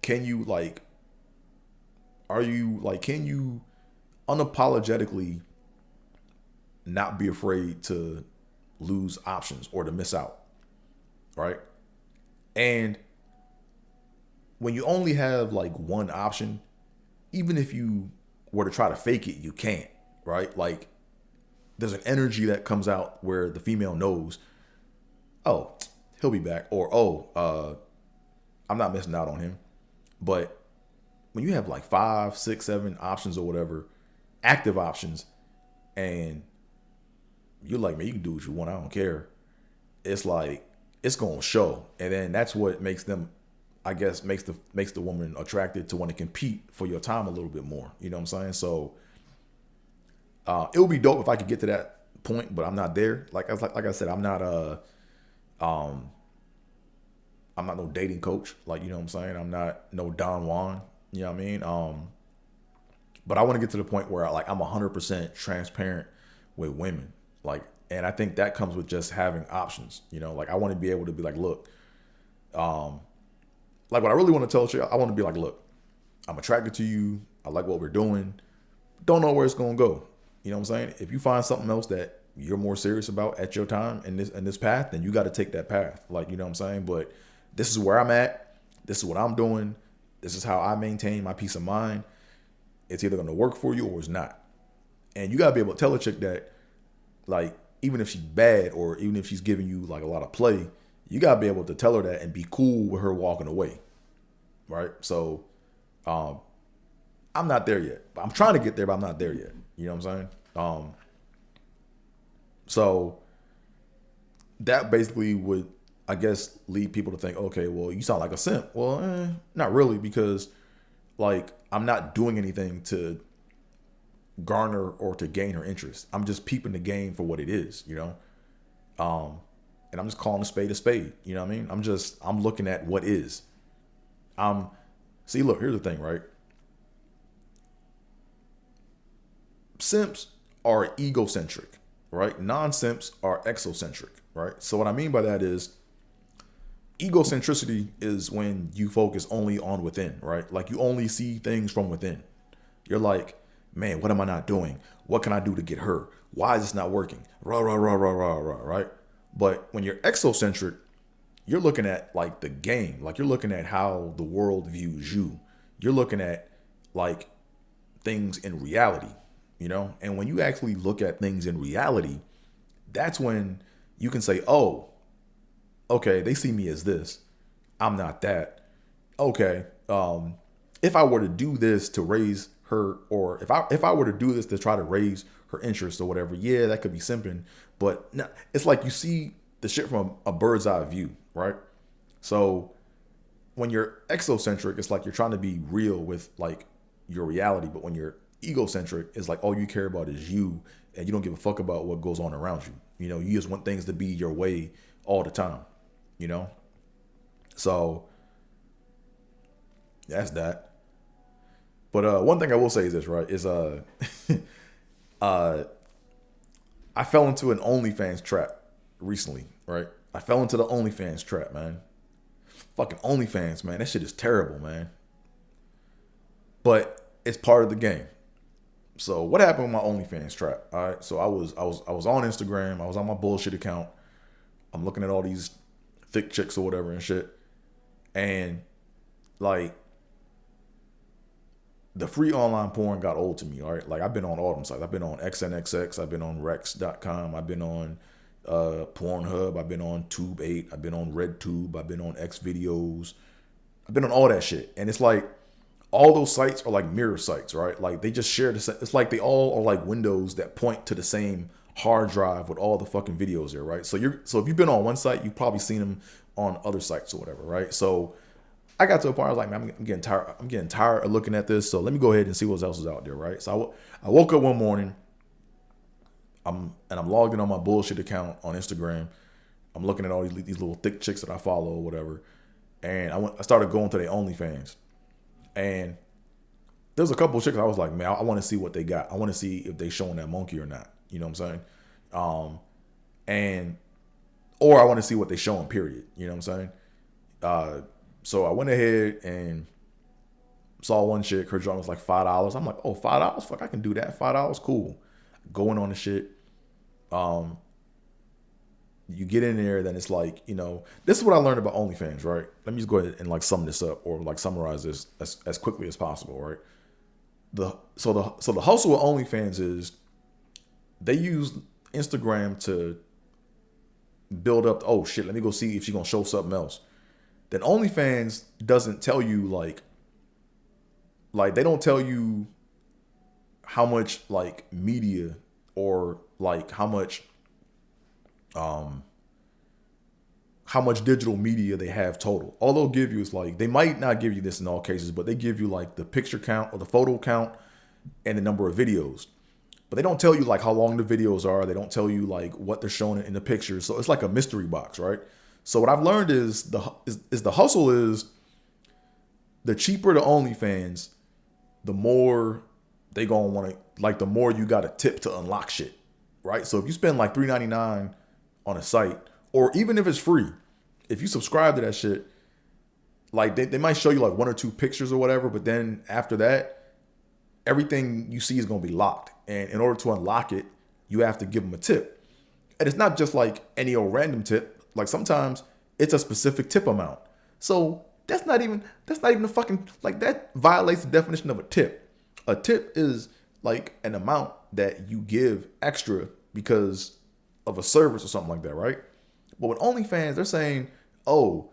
S1: can you like, are you like, can you unapologetically not be afraid to lose options or to miss out, right? And when you only have like one option, even if you were to try to fake it, you can't, right? Like, there's an energy that comes out where the female knows, oh, he'll be back, or I'm not missing out on him. But when you have like 5, 6, 7 options or whatever, active options, and you're like, man, you can do what you want, I don't care. It's like, it's gonna show, and then that's what makes them, I guess, makes the woman attracted to want to compete for your time a little bit more. You know what I'm saying? So it would be dope if I could get to that point, but I'm not there. Like I said, um I'm not no dating coach. Like, you know what I'm saying? I'm not no Don Juan. You know what I mean? But I want to get to the point where I'm 100% transparent with women. Like, and I think that comes with just having options. You know, like I want to be able to be like, look, like what I really want to tell a chick, I want to be like, look, I'm attracted to you. I like what we're doing. Don't know where it's gonna go. You know what I'm saying? If you find something else that you're more serious about at your time in this path, then you got to take that path. Like, you know what I'm saying? But this is where I'm at. This is what I'm doing. This is how I maintain my peace of mind. It's either gonna work for you or it's not. And you gotta be able to tell a chick that, like, even if she's bad or even if she's giving you like a lot of play, you gotta be able to tell her that and be cool with her walking away. Right? So I'm not there yet. I'm trying to get there, but I'm not there yet. You know what I'm saying? So that basically would, I guess, lead people to think, okay, well, you sound like a simp. Well, not really, because like I'm not doing anything to garner or to gain her interest. I'm just peeping the game for what it is, you know? And I'm just calling a spade a spade. You know what I mean? I'm looking at what is. See, look, here's the thing, right? Simps are egocentric, right? Non-simps are exocentric, right? So what I mean by that is egocentricity is when you focus only on within, right? Like you only see things from within. You're like, man, what am I not doing? What can I do to get her? Why is this not working? Rah, rah, rah, rah, rah, rah, right? But when you're exocentric, you're looking at like the game. Like you're looking at how the world views you. You're looking at like things in reality, you know? And when you actually look at things in reality, that's when you can say, oh, okay, they see me as this. I'm not that. Okay. If I were to do this to raise her, or if I were to do this to try to raise her interest or whatever, yeah, that could be simping. But no, it's like you see the shit from a bird's eye view, right? So when you're exocentric, it's like you're trying to be real with like your reality. But when you're egocentric, it's like all you care about is you, and you don't give a fuck about what goes on around you. You know, you just want things to be your way all the time, you know? So that's that. But one thing I will say is this, right? Is I fell into an OnlyFans trap recently, right? I fell into the OnlyFans trap, man. Fucking OnlyFans, man. That shit is terrible, man. But it's part of the game. So what happened with my OnlyFans trap? All right. So I was on Instagram. I was on my bullshit account. I'm looking at all these thick chicks or whatever and shit. And like the free online porn got old to me, all right? Like I've been on all them sites. I've been on XNXX, I've been on Rex.com, I've been on Pornhub, I've been on Tube8, I've been on RedTube, I've been on X Videos. I've been on all that shit. And it's like all those sites are like mirror sites, right? Like they just share the, it's like they all are like windows that point to the same hard drive with all the fucking videos there, right? So if you've been on one site, you've probably seen them on other sites or whatever, right? So I got to a point I was like, man, I'm getting tired. I'm getting tired of looking at this. So let me go ahead and see what else is out there, right? So I woke up one morning. I'm logged in on my bullshit account on Instagram. I'm looking at all these little thick chicks that I follow or whatever, and I started going to their OnlyFans, and there's a couple of chicks I was like, man, I want to see what they got. I want to see if they showing that monkey or not. You know what I'm saying? Or I want to see what they showing. Period. You know what I'm saying? So I went ahead and saw one chick. Her joint was like $5. I'm like, oh, $5? Fuck, I can do that. $5, cool. Going on the shit. You get in there, then it's like, you know, this is what I learned about OnlyFans, right? Let me just go ahead and like sum this up or like summarize this as quickly as possible, right? So the hustle with OnlyFans is they use Instagram to build up. Oh shit, let me go see if she's gonna show something else. Then OnlyFans doesn't tell you like they don't tell you how much like media or like how much digital media they have total. All they'll give you is like, they might not give you this in all cases, but they give you like the picture count or the photo count and the number of videos. But they don't tell you like how long the videos are. They don't tell you like what they're showing in the pictures. So it's like a mystery box, right? So what I've learned is the hustle is the cheaper the OnlyFans, the more they gonna want to, like the more you got to tip to unlock shit, right? So if you spend like $3.99 on a site, or even if it's free, if you subscribe to that shit, like they might show you like one or two pictures or whatever, but then after that, everything you see is going to be locked. And in order to unlock it, you have to give them a tip. And it's not just like any old random tip. Like sometimes it's a specific tip amount. So that's not even a fucking, like, that violates the definition of a tip. A tip is like an amount that you give extra because of a service or something like that, right? But with OnlyFans, they're saying, oh,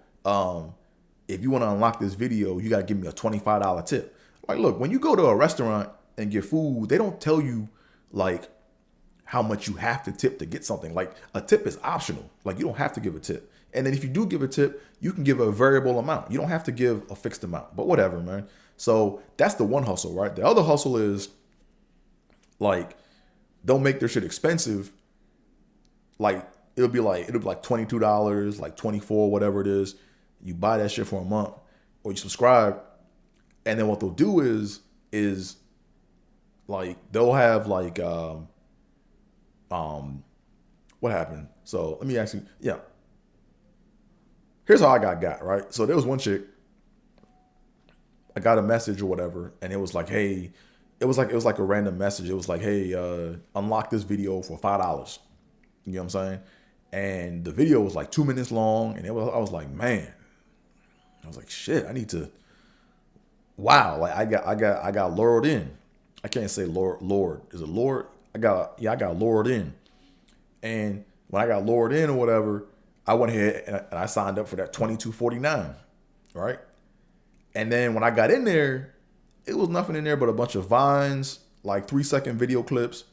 S1: if you want to unlock this video, you got to give me a $25 tip. Like, look, when you go to a restaurant and get food, they don't tell you like how much you have to tip to get something. Like, a tip is optional. Like, you don't have to give a tip. And then if you do give a tip, you can give a variable amount. You don't have to give a fixed amount, but whatever, man. So that's the one hustle, right? The other hustle is like, don't make their shit expensive. Like, it'll be like $22, like $24, whatever it is. You buy that shit for a month, or you subscribe, and then what they'll do is like they'll have like what happened? So let me ask you, yeah. Here's how I got, right? So there was one chick, I got a message or whatever, and it was like, hey, it was like a random message. It was like, hey, unlock this video for $5. You know what I'm saying? And the video was like 2 minutes long, and I was like, man, I was like, shit, I need to. Wow, like I got lured in. I can't say Lord. Is it Lord? I got lured in. And when I got lured in or whatever, I went ahead and I signed up for that $22.49, right? And then when I got in there, it was nothing in there but a bunch of vines, like 3-second video clips,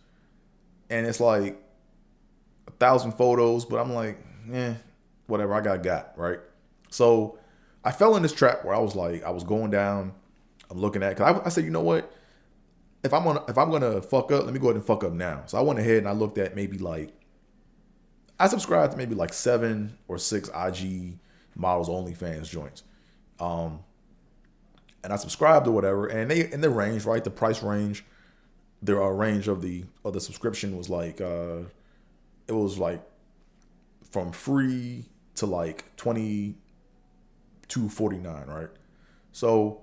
S1: and it's like 1,000 photos. But I'm like, whatever. I got right. So I fell in this trap where I was going down. I'm looking at, cause I said, you know what? If I'm gonna fuck up, let me go ahead and fuck up now. So I went ahead and I looked at I subscribed to maybe like 7 or 6 IG models OnlyFans joints. And I subscribed or whatever, and they in the range, right? The price range, the range of the subscription was like it was like from free to like $22.49, right? So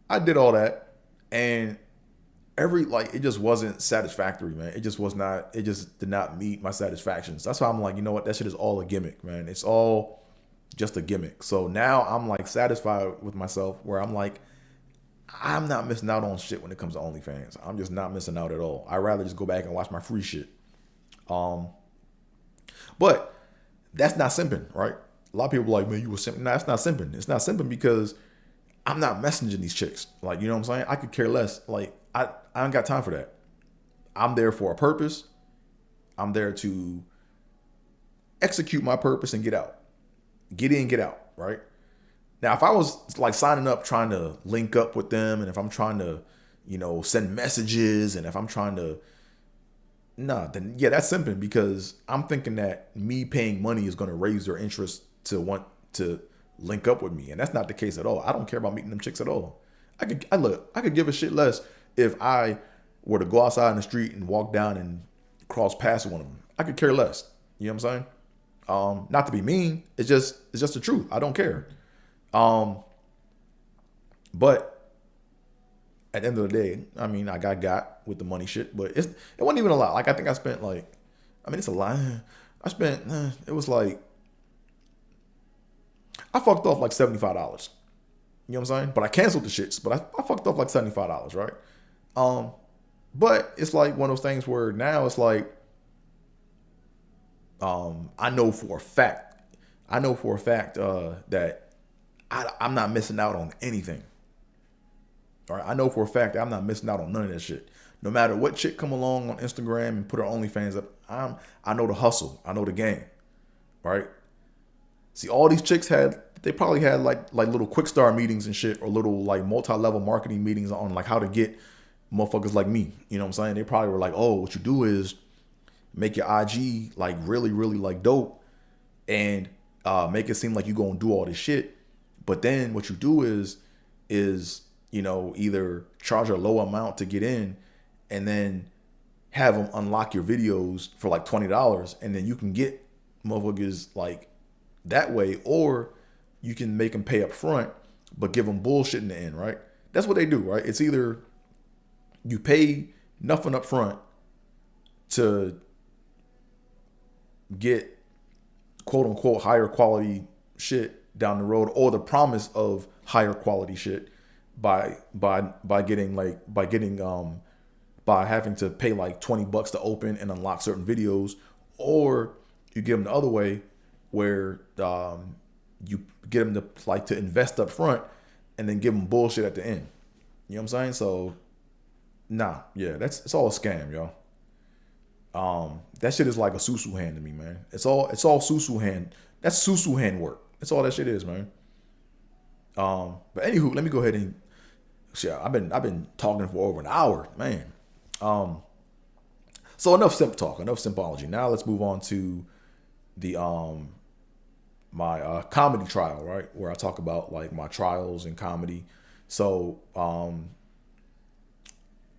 S1: I did all that, and it just wasn't satisfactory, man. It just did not meet my satisfactions. That's why I'm like, you know what? That shit is all a gimmick, man. It's all just a gimmick. So now I'm like satisfied with myself where I'm like, I'm not missing out on shit when it comes to OnlyFans. I'm just not missing out at all. I'd rather just go back and watch my free shit. But that's not simping, right? A lot of people are like, man, you were simping. No, that's not simping. It's not simping because I'm not messaging these chicks. Like, you know what I'm saying? I could care less. Like, I ain't got time for that. I'm there for a purpose. I'm there to execute my purpose and get out. Get in, get out, right? Now, if I was like signing up, trying to link up with them, and if I'm trying to, send messages, and if I'm trying to, then yeah, that's simping, because I'm thinking that me paying money is going to raise their interest to want to link up with me, and that's not the case at all. I don't care about meeting them chicks at all. I could give a shit less if I were to go outside in the street and walk down and cross past one of them. I could care less. You know what I'm saying? Not to be mean, it's just the truth. I don't care. But at the end of the day, I mean, I got with the money shit, but it wasn't even a lot. Like, I think I spent it's a lot. It was like, I fucked off like $75. You know what I'm saying? But I canceled the shits, but I fucked off like $75, right? But it's like one of those things where now it's like, I know for a fact that I'm not missing out on anything. All right, I know for a fact that I'm not missing out on none of that shit. No matter what chick come along on Instagram and put her OnlyFans up, I know the hustle. I know the game. Right? See, all these chicks they probably had like little quick start meetings and shit, or little like multi-level marketing meetings on like how to get motherfuckers like me. You know what I'm saying? They probably were like, oh, what you do is make your IG like really, really like dope, and make it seem like you gonna do all this shit. But then what you do is either charge a low amount to get in, and then have them unlock your videos for like $20, and then you can get motherfuckers like that way. Or you can make them pay up front, but give them bullshit in the end, right? That's what they do, right? It's either you pay nothing up front to get quote unquote higher quality shit down the road, or the promise of higher quality shit by having to pay like $20 to open and unlock certain videos, or you give them the other way where you get them to invest up front and then give them bullshit at the end. You know what I'm saying? So it's all a scam, yo. That shit is like a susu hand to me, man. It's all susu hand. That's susu hand work. That's all that shit is, man. But anywho, let me go ahead and shit. I've been talking for over an hour, man. So enough simp talk, enough simpology. Now let's move on to the my comedy trial, right? Where I talk about like my trials in comedy. So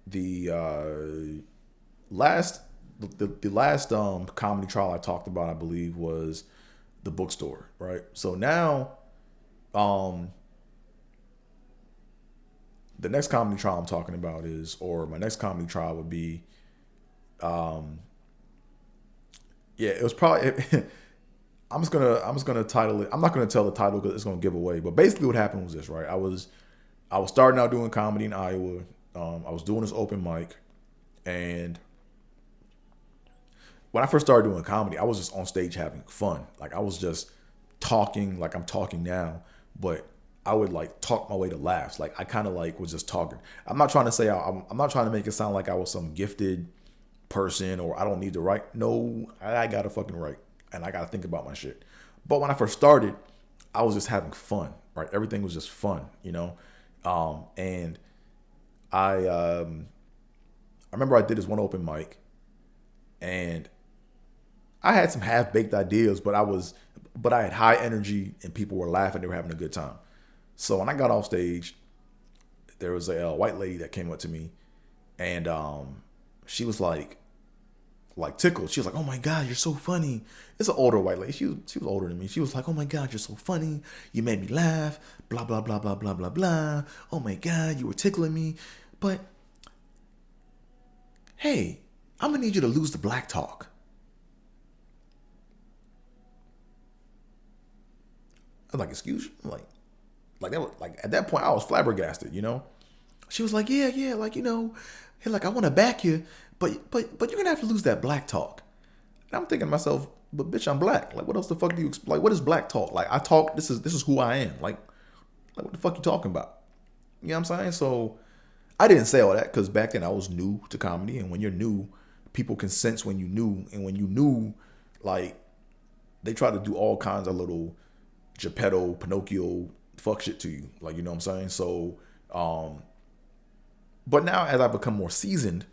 S1: the last comedy trial I talked about, I believe, was the bookstore, right? So now the next comedy trial I'm talking about my next comedy trial would be it was probably I'm just gonna title it. I'm not gonna tell the title because it's gonna give away. But basically, what happened was this, right? I was starting out doing comedy in Iowa. I was doing this open mic, and when I first started doing comedy, I was just on stage having fun. Like I was just talking like I'm talking now, but I would like talk my way to laughs. Like I kind of like was just talking. I'm not trying to say I'm not trying to make it sound like I was some gifted person or I don't need to write. No, I gotta fucking write. And I got to think about my shit. But when I first started, I was just having fun, right? Everything was just fun, you know? And I remember I did this one open mic and I had some half-baked ideas, but I had high energy and people were laughing. They were having a good time. So when I got off stage, there was a white lady that came up to me and she was like tickled. She was like, "Oh my God, you're so funny." It's an older white lady. She was older than me. She was like, "Oh my God, you're so funny. You made me laugh. Blah, blah, blah, blah, blah, blah, blah. Oh my God, you were tickling me. But hey, I'm gonna need you to lose the black talk." I'm like, "Excuse you?" Like that was, like at that point I was flabbergasted, you know? She was like, yeah, like, you know, hey, like I wanna back you, but you're gonna have to lose that black talk. And I'm thinking to myself, but bitch, I'm black. Like, what else the fuck do you like? What is black talk? Like, I talk. This is who I am. Like what the fuck you talking about? You know what I'm saying? So I didn't say all that because back then I was new to comedy, and when you're new, people can sense when you new, and when you new, like they try to do all kinds of little Geppetto, Pinocchio fuck shit to you. Like, you know what I'm saying? So, but now as I become more seasoned,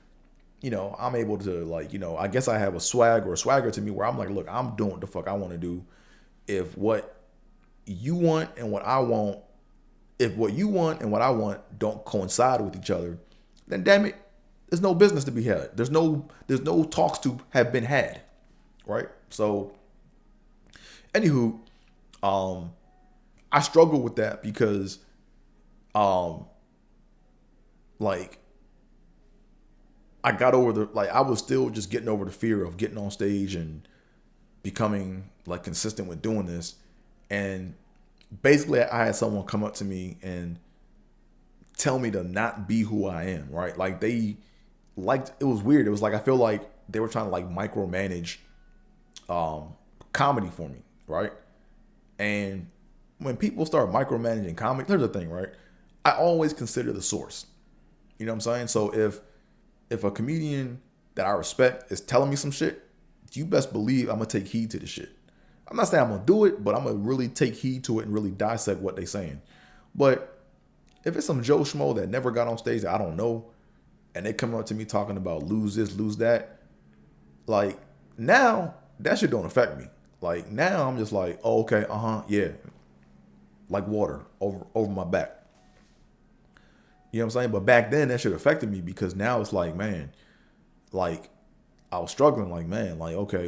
S1: you know, I'm able to like, you know, I guess I have a swag or a swagger to me where I'm like, look, I'm doing what the fuck I want to do. If what you want and what I want, if what you want and what I want don't coincide with each other, then damn it, there's no business to be had. There's no talks to have been had, right? So, anywho, I struggle with that because, like, I got over I was still just getting over the fear of getting on stage and becoming like consistent with doing this. And basically I had someone come up to me and tell me to not be who I am, right? Like it was weird. It was like, I feel like they were trying to like micromanage, comedy for me, right? And when people start micromanaging comedy, here's the thing, right? I always consider the source. You know what I'm saying? So if a comedian that I respect is telling me some shit, you best believe I'm gonna take heed to the shit. I'm not saying I'm gonna do it, but I'm gonna really take heed to it and really dissect what they saying. But if it's some Joe Schmo that never got on stage that I don't know, and they come up to me talking about lose this, lose that, like now that shit don't affect me. Like now I'm just like, oh, okay, yeah, like water over my back. You know what I'm saying? But back then that shit affected me because now it's like, man, like I was struggling like, man, like, okay,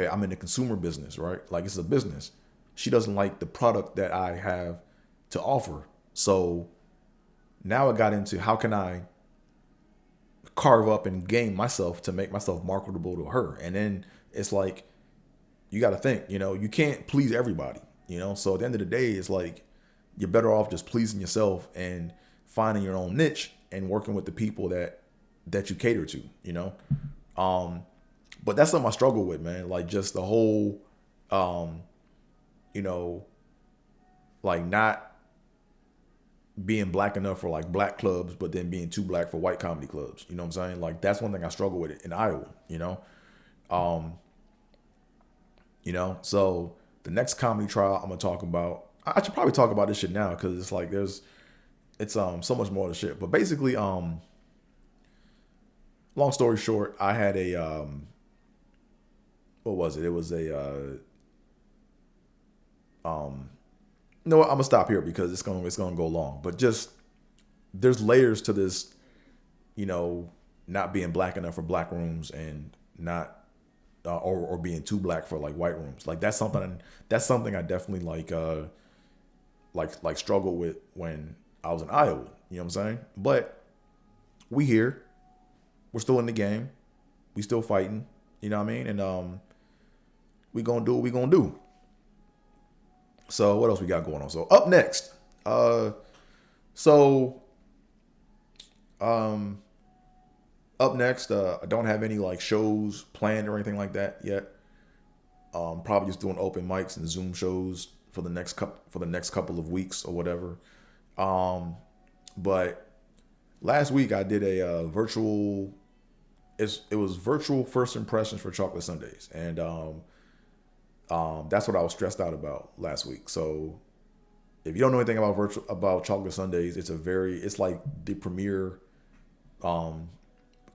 S1: I'm in the consumer business, right? Like it's a business. she doesn't like the product that I have to offer. So now I got into how can I carve up and game myself to make myself marketable to her. And then it's like, you got to think, you can't please everybody, So at the end of the day, it's like, you're better off just pleasing yourself and finding your own niche and working with the people that you cater to, But that's something I struggle with, man. Like just the whole, you know, like not being black enough for like black clubs, but then being too black for white comedy clubs. You know what I'm saying? Like that's one thing I struggle with in Iowa, Um, so the next comedy trial I'm gonna talk about, I should probably talk about this shit now because it's like it's so much more of the shit. But basically, long story short, I had a what was it? It was a you know what? I'm gonna stop here because it's gonna go long. But just there's layers to this, not being black enough for black rooms and not or being too black for like white rooms. Like that's something I definitely like struggled with when I was in Iowa. You know what I'm saying? But we here, we're still in the game, we still fighting. You know what I mean? And we gonna do what we gonna do. So what else we got going on? So up next, up next, I don't have any like shows planned or anything like that yet. Probably just doing open mics and Zoom shows for the next couple of weeks or whatever. But last week I did a virtual. It was virtual first impressions for Chocolate Sundays, and that's what I was stressed out about last week. So if you don't know anything about Chocolate Sundays, it's like the premier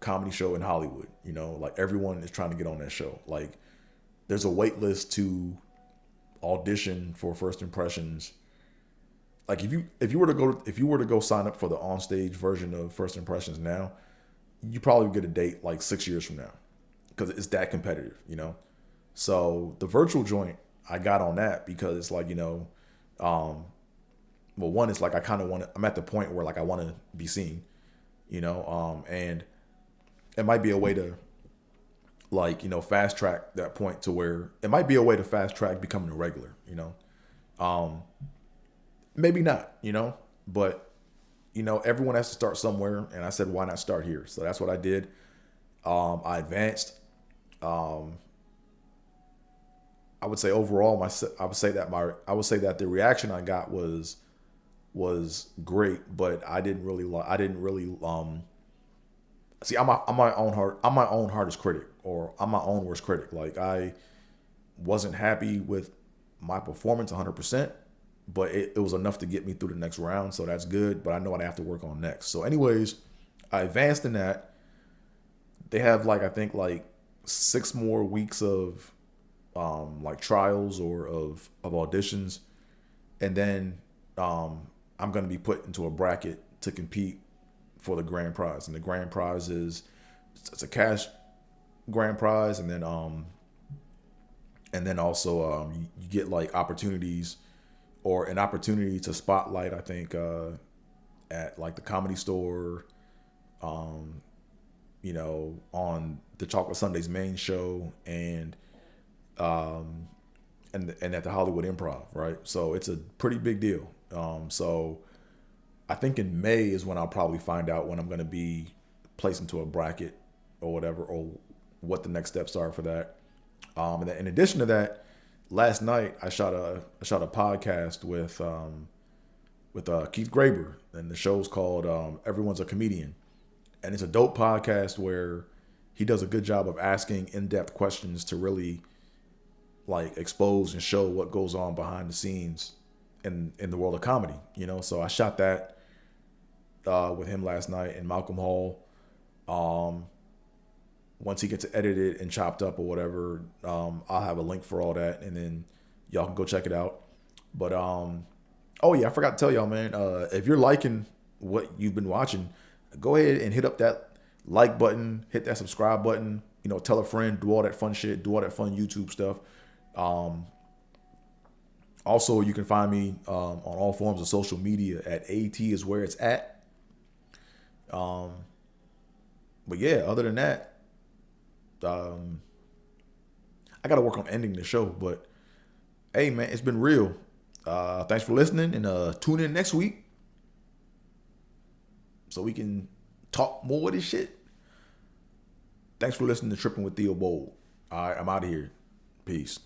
S1: comedy show in Hollywood. Like everyone is trying to get on that show. Like there's a wait list to audition for first impressions. Like if you were to go sign up for the onstage version of First Impressions now, you probably get a date like 6 years from now because it's that competitive. So the virtual joint, I got on that because it's like, well, one is like I kind of want to. I'm at the point where like I want to be seen, and it might be a way to like fast track that point to where it might be a way to fast track becoming a regular, maybe not, but everyone has to start somewhere, and I said why not start here? So that's what I did. I advanced. I would say overall, I would say that the reaction I got was great, but I didn't really see. I'm my own hardest critic, or I'm my own worst critic. Like I wasn't happy with my performance 100%, but it was enough to get me through the next round, so that's good. But I know what I have to work on next. So, anyways, I advanced in that. They have I think 6 more weeks of like trials or of auditions, and then I'm going to be put into a bracket to compete for the grand prize. And the grand prize it's a cash grand prize, and then also you get like opportunities or an opportunity to spotlight, I think at like the Comedy Store, on the Chocolate Sundays main show, and at the Hollywood Improv, right? So it's a pretty big deal. So I think in May is when I'll probably find out when I'm going to be placed into a bracket or whatever, or what the next steps are for that. And then in addition to that, last night I shot a podcast with Keith Graber, and the show's called Everyone's a Comedian, and it's a dope podcast where he does a good job of asking in-depth questions to really like expose and show what goes on behind the scenes in the world of comedy. So I shot that with him last night, and Malcolm Hall. Once he gets edited and chopped up or whatever, I'll have a link for all that, and then y'all can go check it out. But oh yeah, I forgot to tell y'all, man. If you're liking what you've been watching, go ahead and hit up that like button, hit that subscribe button. Tell a friend, do all that fun shit, do all that fun YouTube stuff. Also, you can find me on all forms of social media at AT is where it's at. But yeah, other than that, I got to work on ending the show. But hey, man, it's been real. Thanks for listening, and tune in next week so we can talk more of this shit. Thanks for listening to Trippin' with Theobold. All right, I'm out of here. Peace.